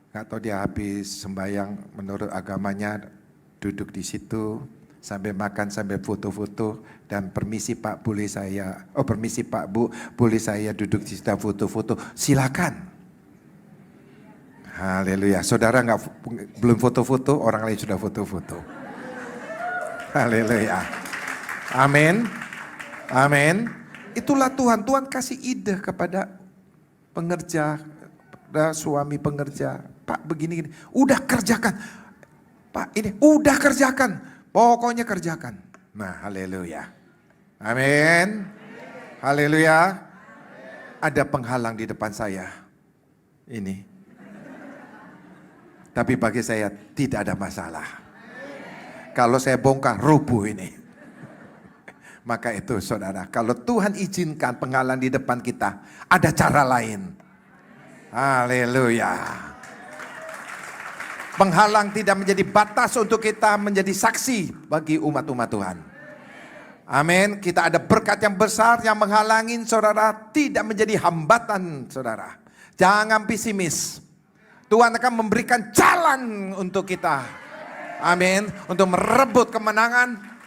nggak tahu dia habis sembahyang menurut agamanya, duduk di situ sambil makan sambil foto-foto dan permisi Pak boleh saya, permisi Pak Bu boleh saya duduk di situ foto-foto, silakan. Haleluya, saudara belum foto-foto, orang lain sudah foto-foto. Haleluya, amin, amin. Itulah Tuhan, Tuhan kasih ide kepada pengerja, kepada suami pengerja, Pak begini, udah kerjakan. Pak ini udah kerjakan, pokoknya kerjakan. Nah haleluya, amin, haleluya. Ada penghalang di depan saya, ini. Tapi bagi saya tidak ada masalah. Kalau saya bongkar rubuh ini. Maka itu saudara, kalau Tuhan izinkan penghalang di depan kita, ada cara lain. Haleluya. Penghalang tidak menjadi batas untuk kita menjadi saksi bagi umat-umat Tuhan. Amin. Kita ada berkat yang besar yang menghalangi saudara tidak menjadi hambatan saudara. Jangan pesimis. Tuhan akan memberikan jalan untuk kita. Amin. Untuk merebut kemenangan.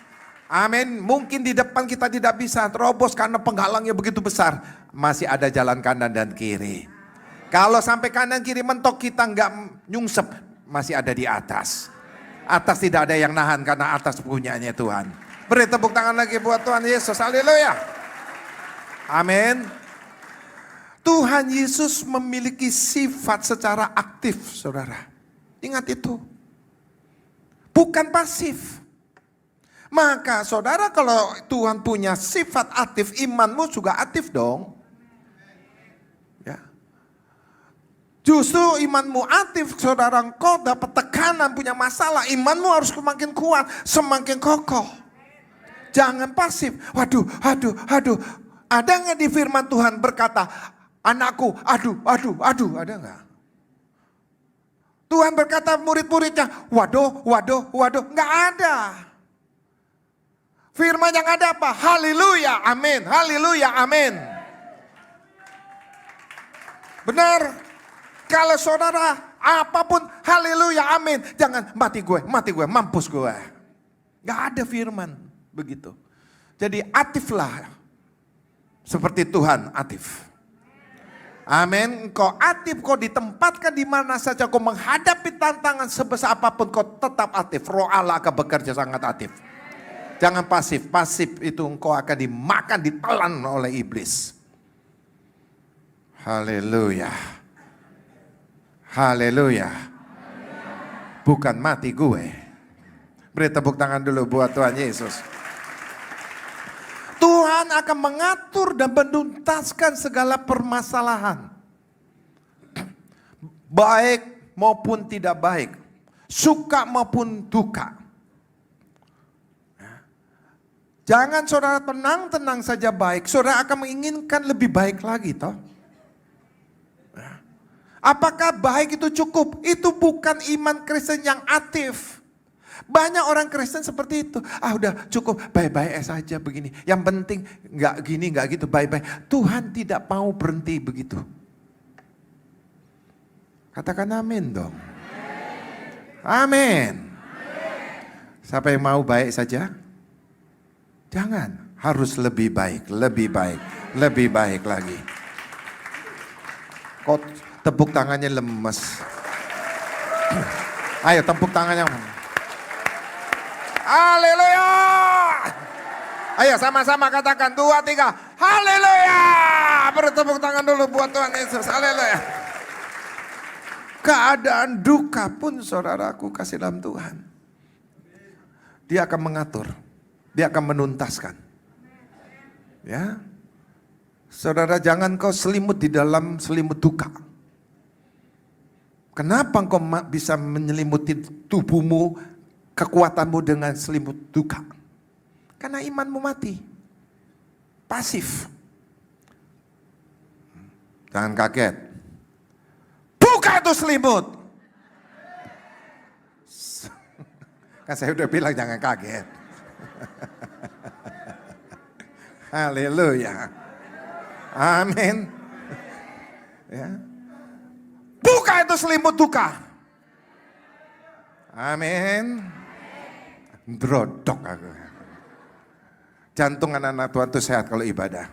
Amin. Mungkin di depan kita tidak bisa terobos karena penghalangnya begitu besar. Masih ada jalan kanan dan kiri. Kalau sampai kanan kiri mentok kita nggak nyungsep, masih ada di atas. Atas tidak ada yang nahan karena atas punyanya Tuhan. Beri tepuk tangan lagi buat Tuhan Yesus. Haleluya. Amin. Tuhan Yesus memiliki sifat secara aktif, saudara. Ingat itu. Bukan pasif. Maka saudara kalau Tuhan punya sifat aktif, imanmu juga aktif dong. Ya. Justru imanmu aktif, saudara, engkau dapat tekanan, punya masalah, imanmu harus semakin kuat, semakin kokoh. Jangan pasif. Waduh. Ada nggak di firman Tuhan berkata, anakku, aduh, ada nggak? Tuhan berkata murid-muridnya, waduh, nggak ada. Firman yang ada apa? Haleluya, amin. Haleluya, amin. Benar. Kalau saudara apapun haleluya, amin. Jangan mati gue, mampus gue. Gak ada firman begitu. Jadi aktiflah. Seperti Tuhan aktif. Amin. Kau aktif, kau ditempatkan di mana saja, kau menghadapi tantangan sebesar apapun, kau tetap aktif. Roh Allah akan bekerja sangat aktif. Jangan pasif. Pasif itu engkau akan dimakan, ditelan oleh iblis. Haleluya. Haleluya. Bukan mati gue. Beri tepuk tangan dulu buat Tuhan Yesus. Tuhan akan mengatur dan menuntaskan segala permasalahan. Baik maupun tidak baik. Suka maupun duka. Jangan saudara tenang saja baik. Saudara akan menginginkan lebih baik lagi toh. Apakah baik itu cukup? Itu bukan iman Kristen yang aktif. Banyak orang Kristen seperti itu. Ah udah cukup, baik-baik saja begini. Yang penting nggak gini, nggak gitu, baik-baik. Tuhan tidak mau berhenti begitu. Katakan amin dong. Amin. Siapa yang mau baik saja? Jangan, harus lebih baik, lebih baik, lebih baik lagi. Kok tepuk tangannya lemes? Ayo tepuk tangannya. Haleluya. Ayo sama-sama katakan 2, 3. Haleluya. Bertepuk tangan dulu buat Tuhan Yesus. Haleluya. Keadaan duka pun saudaraku kasih dalam Tuhan. Dia akan mengatur. Dia akan menuntaskan. Ya. Saudara, jangan kau selimut di dalam selimut duka. Kenapa kau bisa menyelimuti tubuhmu, kekuatanmu dengan selimut duka? Karena imanmu mati. Pasif. Jangan kaget. Buka itu selimut. Kan saya udah bilang jangan kaget. Haleluya. Amin. Ya. Buka itu selimut duka. Amin. Drodok aku. Jantung anak-anak Tuhan itu sehat kalau ibadah.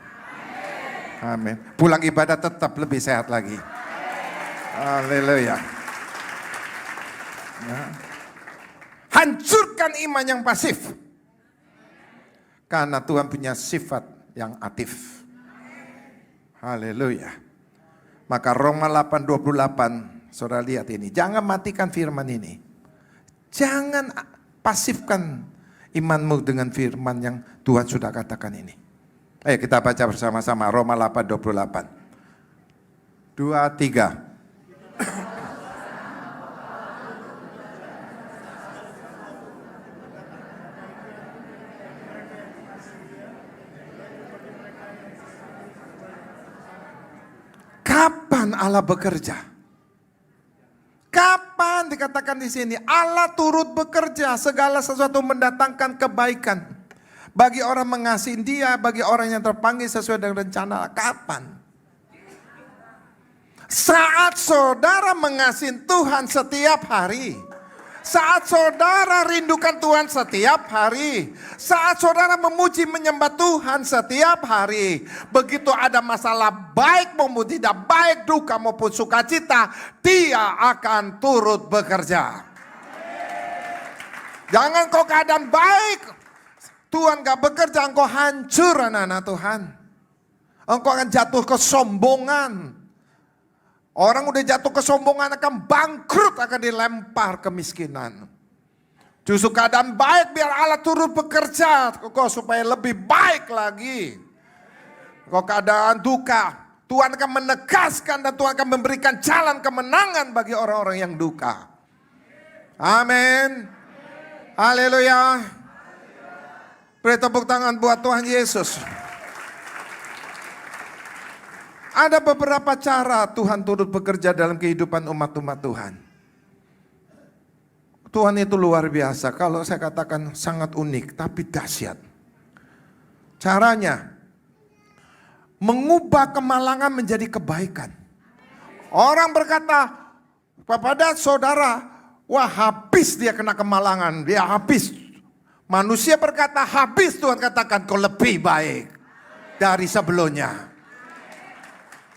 Amin. Pulang ibadah tetap lebih sehat lagi. Haleluya. Ya. Hancurkan iman yang pasif. Karena Tuhan punya sifat yang aktif. Haleluya. Maka Roma 8:28, saudara lihat ini. Jangan matikan firman ini. Jangan pasifkan imanmu dengan firman yang Tuhan sudah katakan ini. Ayo kita baca bersama-sama Roma 8:28. 2, 3. Kapan Allah bekerja? Kapan dikatakan di sini Allah turut bekerja, segala sesuatu mendatangkan kebaikan bagi orang mengasihi Dia, bagi orang yang terpanggil sesuai dengan rencana. Kapan? Saat saudara mengasihi Tuhan setiap hari. Saat saudara rindukan Tuhan setiap hari. Saat saudara memuji menyembah Tuhan setiap hari. Begitu ada masalah baik maupun tidak baik, duka maupun sukacita, Dia akan turut bekerja. Jangan kau keadaan baik, Tuhan gak bekerja, engkau hancur anak-anak Tuhan. Engkau akan jatuh kesombongan. Orang udah jatuh kesombongan akan bangkrut, akan dilempar kemiskinan. Justru keadaan baik biar Allah turut bekerja kau supaya lebih baik lagi. Kau keadaan duka, Tuhan akan menegaskan dan Tuhan akan memberikan jalan kemenangan bagi orang-orang yang duka. Amin. Haleluya. Beri tepuk tangan buat Tuhan Yesus. Ada beberapa cara Tuhan turut bekerja dalam kehidupan umat-umat Tuhan. Tuhan itu luar biasa. Kalau saya katakan sangat unik, tapi dahsyat. Caranya, mengubah kemalangan menjadi kebaikan. Orang berkata kepada saudara, wah habis dia kena kemalangan, dia habis. Manusia berkata habis, Tuhan katakan kau lebih baik dari sebelumnya.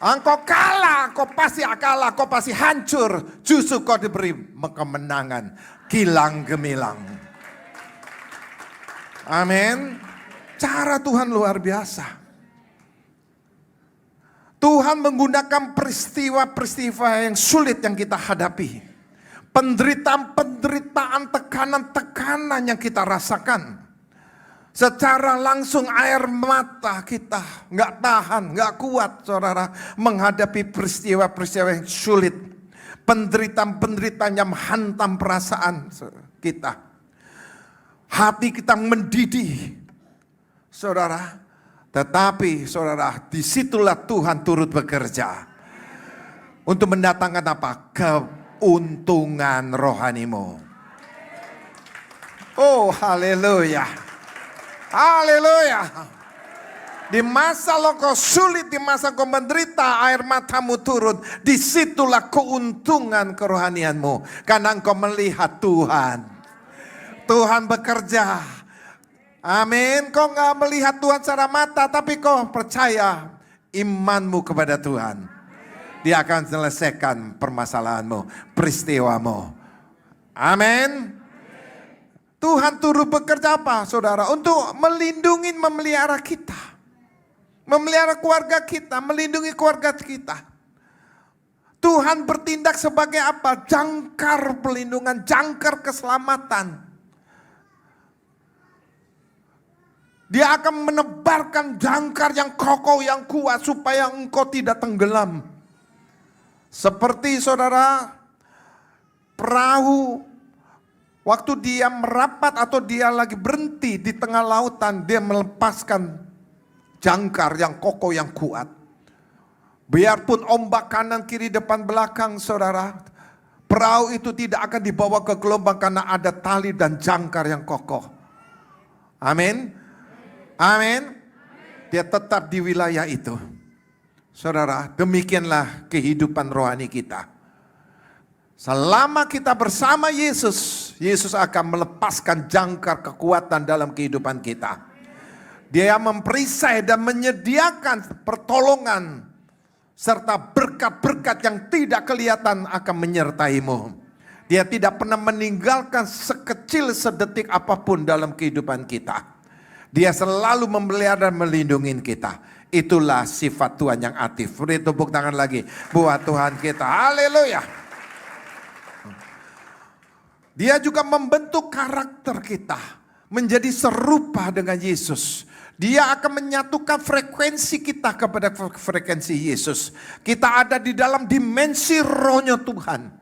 Engkau kalah, kau pasti kalah, kau pasti hancur. Justru kau diberi kemenangan, gilang gemilang. Amin. Cara Tuhan luar biasa. Tuhan menggunakan peristiwa-peristiwa yang sulit yang kita hadapi. Penderitaan-penderitaan, tekanan-tekanan yang kita rasakan. Secara langsung air mata kita nggak tahan, nggak kuat saudara menghadapi peristiwa-peristiwa yang sulit. Penderitaan-penderitaan yang menghantam perasaan kita. Hati kita mendidih saudara. Tetapi saudara, disitulah Tuhan turut bekerja. Untuk mendatangkan apa? Keuntungan rohanimu. Oh, haleluya. Haleluya. Di masa lo kau sulit, di masa kau menderita, air matamu turun. Disitulah keuntungan kerohanianmu. Karena engkau melihat Tuhan. Tuhan bekerja. Amin. Kau gak melihat Tuhan secara mata, tapi kau percaya imanmu kepada Tuhan. Dia akan selesaikan permasalahanmu, peristiwamu. Amin. Tuhan turut bekerja apa, saudara? Untuk melindungi, memelihara kita. Memelihara keluarga kita, melindungi keluarga kita. Tuhan bertindak sebagai apa? Jangkar pelindungan, jangkar keselamatan. Dia akan menebarkan jangkar yang kokoh, yang kuat, supaya engkau tidak tenggelam. Seperti saudara, perahu, waktu dia merapat atau dia lagi berhenti di tengah lautan, dia melepaskan jangkar yang kokoh, yang kuat. Biarpun ombak kanan, kiri, depan, belakang, saudara, perahu itu tidak akan dibawa ke gelombang karena ada tali dan jangkar yang kokoh. Amin. Amin. Dia tetap di wilayah itu. Saudara, demikianlah kehidupan rohani kita. Selama kita bersama Yesus, Yesus akan melepaskan jangkar kekuatan dalam kehidupan kita. Dia memperisai dan menyediakan pertolongan serta berkat-berkat yang tidak kelihatan akan menyertaimu. Dia tidak pernah meninggalkan sekecil sedetik apapun dalam kehidupan kita. Dia selalu memelihara dan melindungi kita. Itulah sifat Tuhan yang aktif. Beri tepuk tangan lagi buat Tuhan kita. Haleluya. Dia juga membentuk karakter kita menjadi serupa dengan Yesus. Dia akan menyatukan frekuensi kita kepada frekuensi Yesus. Kita ada di dalam dimensi rohnya Tuhan.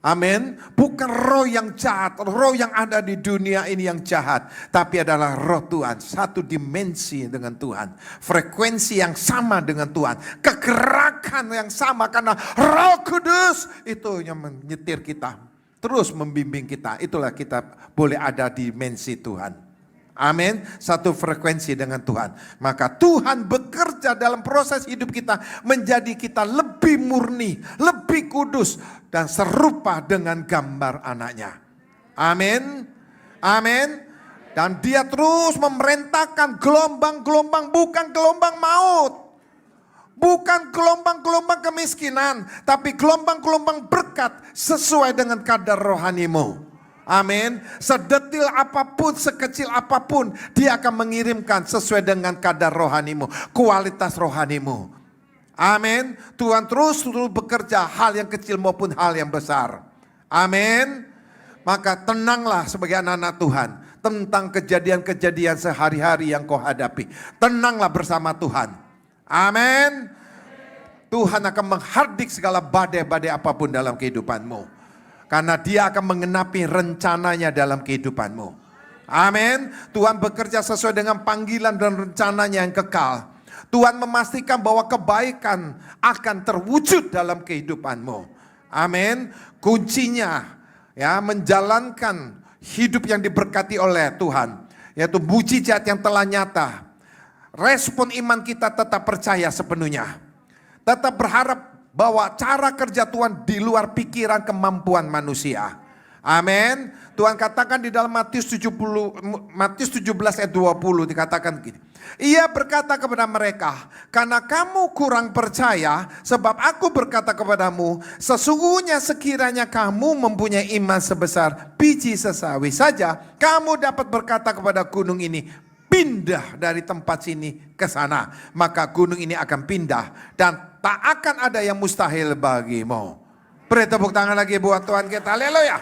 Amin. Bukan roh yang jahat, roh yang ada di dunia ini yang jahat, tapi adalah roh Tuhan, satu dimensi dengan Tuhan, frekuensi yang sama dengan Tuhan, kegerakan yang sama karena Roh Kudus itu yang menyetir kita, terus membimbing kita. Itulah kita boleh ada di dimensi Tuhan. Amin. Satu frekuensi dengan Tuhan. Maka Tuhan bekerja dalam proses hidup kita menjadi kita lebih murni, lebih kudus dan serupa dengan gambar anaknya. Amin. Amin. Dan dia terus memerintahkan gelombang-gelombang, bukan gelombang maut. Bukan gelombang-gelombang kemiskinan, tapi gelombang-gelombang berkat sesuai dengan kadar rohanimu. Amin. Sedetil apapun, sekecil apapun, dia akan mengirimkan sesuai dengan kadar rohanimu, kualitas rohanimu. Amin. Tuhan terus bekerja hal yang kecil maupun hal yang besar. Amin. Maka tenanglah sebagai anak-anak Tuhan tentang kejadian-kejadian sehari-hari yang kau hadapi. Tenanglah bersama Tuhan. Amin. Tuhan akan menghardik segala badai-badai apapun dalam kehidupanmu. Karena dia akan mengenapi rencananya dalam kehidupanmu. Amin. Tuhan bekerja sesuai dengan panggilan dan rencananya yang kekal. Tuhan memastikan bahwa kebaikan akan terwujud dalam kehidupanmu. Amin. Kuncinya ya menjalankan hidup yang diberkati oleh Tuhan, yaitu mujizat yang telah nyata. Respon iman kita tetap percaya sepenuhnya. Tetap berharap bahwa cara kerja Tuhan di luar pikiran kemampuan manusia. Amin. Tuhan katakan di dalam Matius 17 ayat 20 dikatakan gini. Ia berkata kepada mereka, karena kamu kurang percaya, sebab aku berkata kepadamu, sesungguhnya sekiranya kamu mempunyai iman sebesar biji sesawi saja, kamu dapat berkata kepada gunung ini, pindah dari tempat sini ke sana. Maka gunung ini akan pindah dan tak akan ada yang mustahil bagimu. Beri tepuk tangan lagi buat Tuhan kita. Haleluya.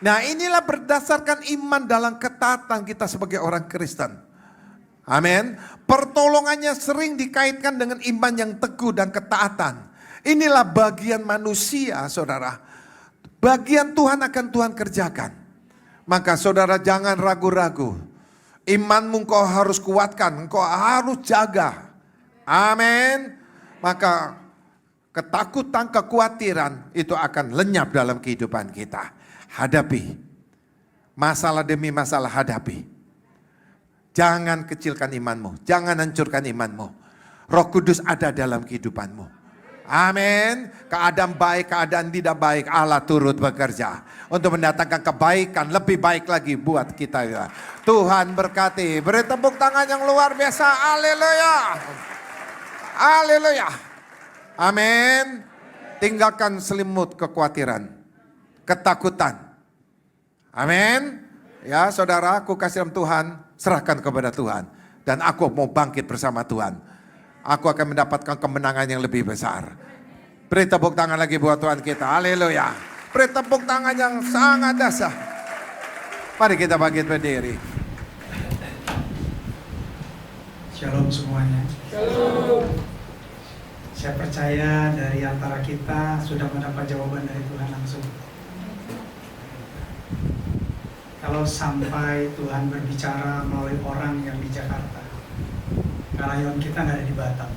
Nah, inilah berdasarkan iman dalam ketaatan kita sebagai orang Kristen. Amin. Pertolongannya sering dikaitkan dengan iman yang teguh dan ketaatan. Inilah bagian manusia, saudara. Bagian Tuhan akan Tuhan kerjakan. Maka saudara jangan ragu-ragu. Imanmu kau harus kuatkan, kau harus jaga. Amin. Maka ketakutan, kekhawatiran itu akan lenyap dalam kehidupan kita. Hadapi. Masalah demi masalah hadapi. Jangan kecilkan imanmu. Jangan hancurkan imanmu. Roh Kudus ada dalam kehidupanmu. Amin. Keadaan baik, keadaan tidak baik, Allah turut bekerja untuk mendatangkan kebaikan lebih baik lagi buat kita. Tuhan berkati. Beri tepuk tangan yang luar biasa. Haleluya. Haleluya. Amin. Tinggalkan selimut kekhawatiran, ketakutan. Amin. Ya saudara, aku kasih dalam Tuhan, serahkan kepada Tuhan. Dan aku mau bangkit bersama Tuhan. Aku akan mendapatkan kemenangan yang lebih besar. Beri tepuk tangan lagi buat Tuhan kita. Haleluya. Beri tepuk tangan yang sangat dahsyat. Mari kita bangkit berdiri. Shalom semuanya. Shalom. Saya percaya dari antara kita sudah mendapat jawaban dari Tuhan langsung. Kalau sampai Tuhan berbicara melalui orang yang di Jakarta, karayon kita nggak ada di Batam,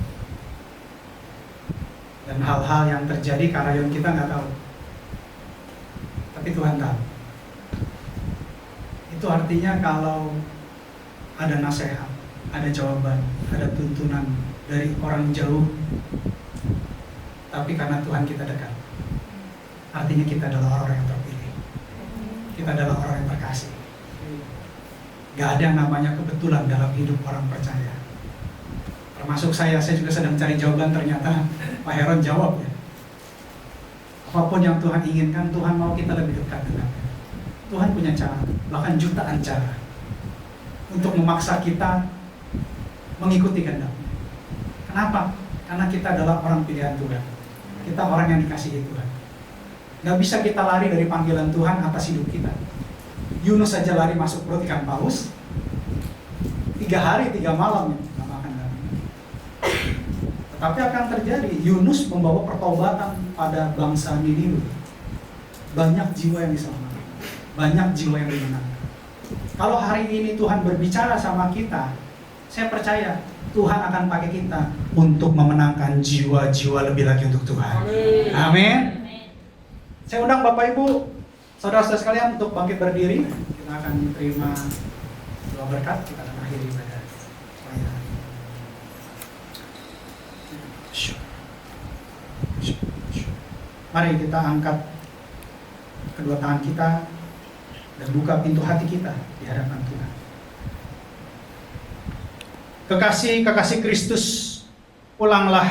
dan hal-hal yang terjadi karayon kita nggak tahu, tapi Tuhan tahu. Itu artinya kalau ada nasihat, ada jawaban, ada tuntunan dari orang jauh, tapi karena Tuhan kita dekat, artinya kita adalah orang yang terpilih, kita adalah orang yang terkasih. Gak ada yang namanya kebetulan dalam hidup orang percaya. Termasuk saya juga sedang cari jawaban, ternyata Pak Heron jawab ya. Apapun yang Tuhan inginkan, Tuhan mau kita lebih dekat dengannya. Tuhan punya cara, bahkan jutaan cara untuk memaksa kita mengikuti kehendak-Nya. Kenapa? Karena kita adalah orang pilihan Tuhan. Kita orang yang dikasihi Tuhan. Gak bisa kita lari dari panggilan Tuhan atas hidup kita. Yunus saja lari masuk perut ikan paus 3 hari 3 malam ya, makan. Tetapi akan terjadi, Yunus membawa pertobatan pada bangsa Niniwe. Banyak jiwa yang diselamatkan, banyak jiwa yang dimenangkan. Kalau hari ini Tuhan berbicara sama kita, saya percaya Tuhan akan pakai kita untuk memenangkan jiwa-jiwa lebih lagi untuk Tuhan. Amin. Saya undang Bapak Ibu, saudara-saudara sekalian untuk bangkit berdiri. Kita akan terima doa berkat, kita akan akhiri ibadah. Mari kita angkat kedua tangan kita dan buka pintu hati kita di hadapan Tuhan. Kekasih-kekasih Kristus, pulanglah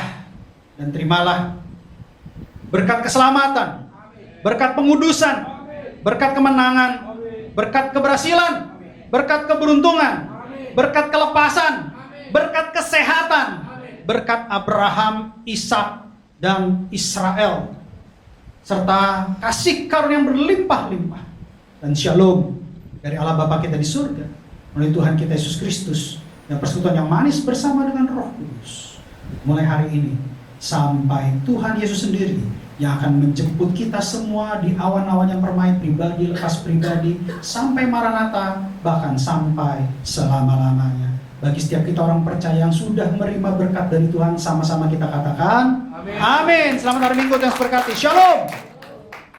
dan terimalah berkat keselamatan, berkat pengudusan, berkat kemenangan, berkat keberhasilan, berkat keberuntungan, berkat kelepasan, berkat kesehatan, berkat Abraham, Ishak, dan Israel, serta kasih karunia yang berlimpah-limpah dan shalom dari Allah Bapa kita di surga melalui Tuhan kita Yesus Kristus dan persekutuan yang manis bersama dengan Roh Kudus mulai hari ini sampai Tuhan Yesus sendiri yang akan menjemput kita semua di awan-awan yang permai pribadi lepas pribadi sampai Maranatha, bahkan sampai selama-lamanya. Bagi setiap kita orang percaya yang sudah menerima berkat dari Tuhan, sama-sama kita katakan amin. Amin. Selamat hari Minggu, Tuhan berkati. Shalom.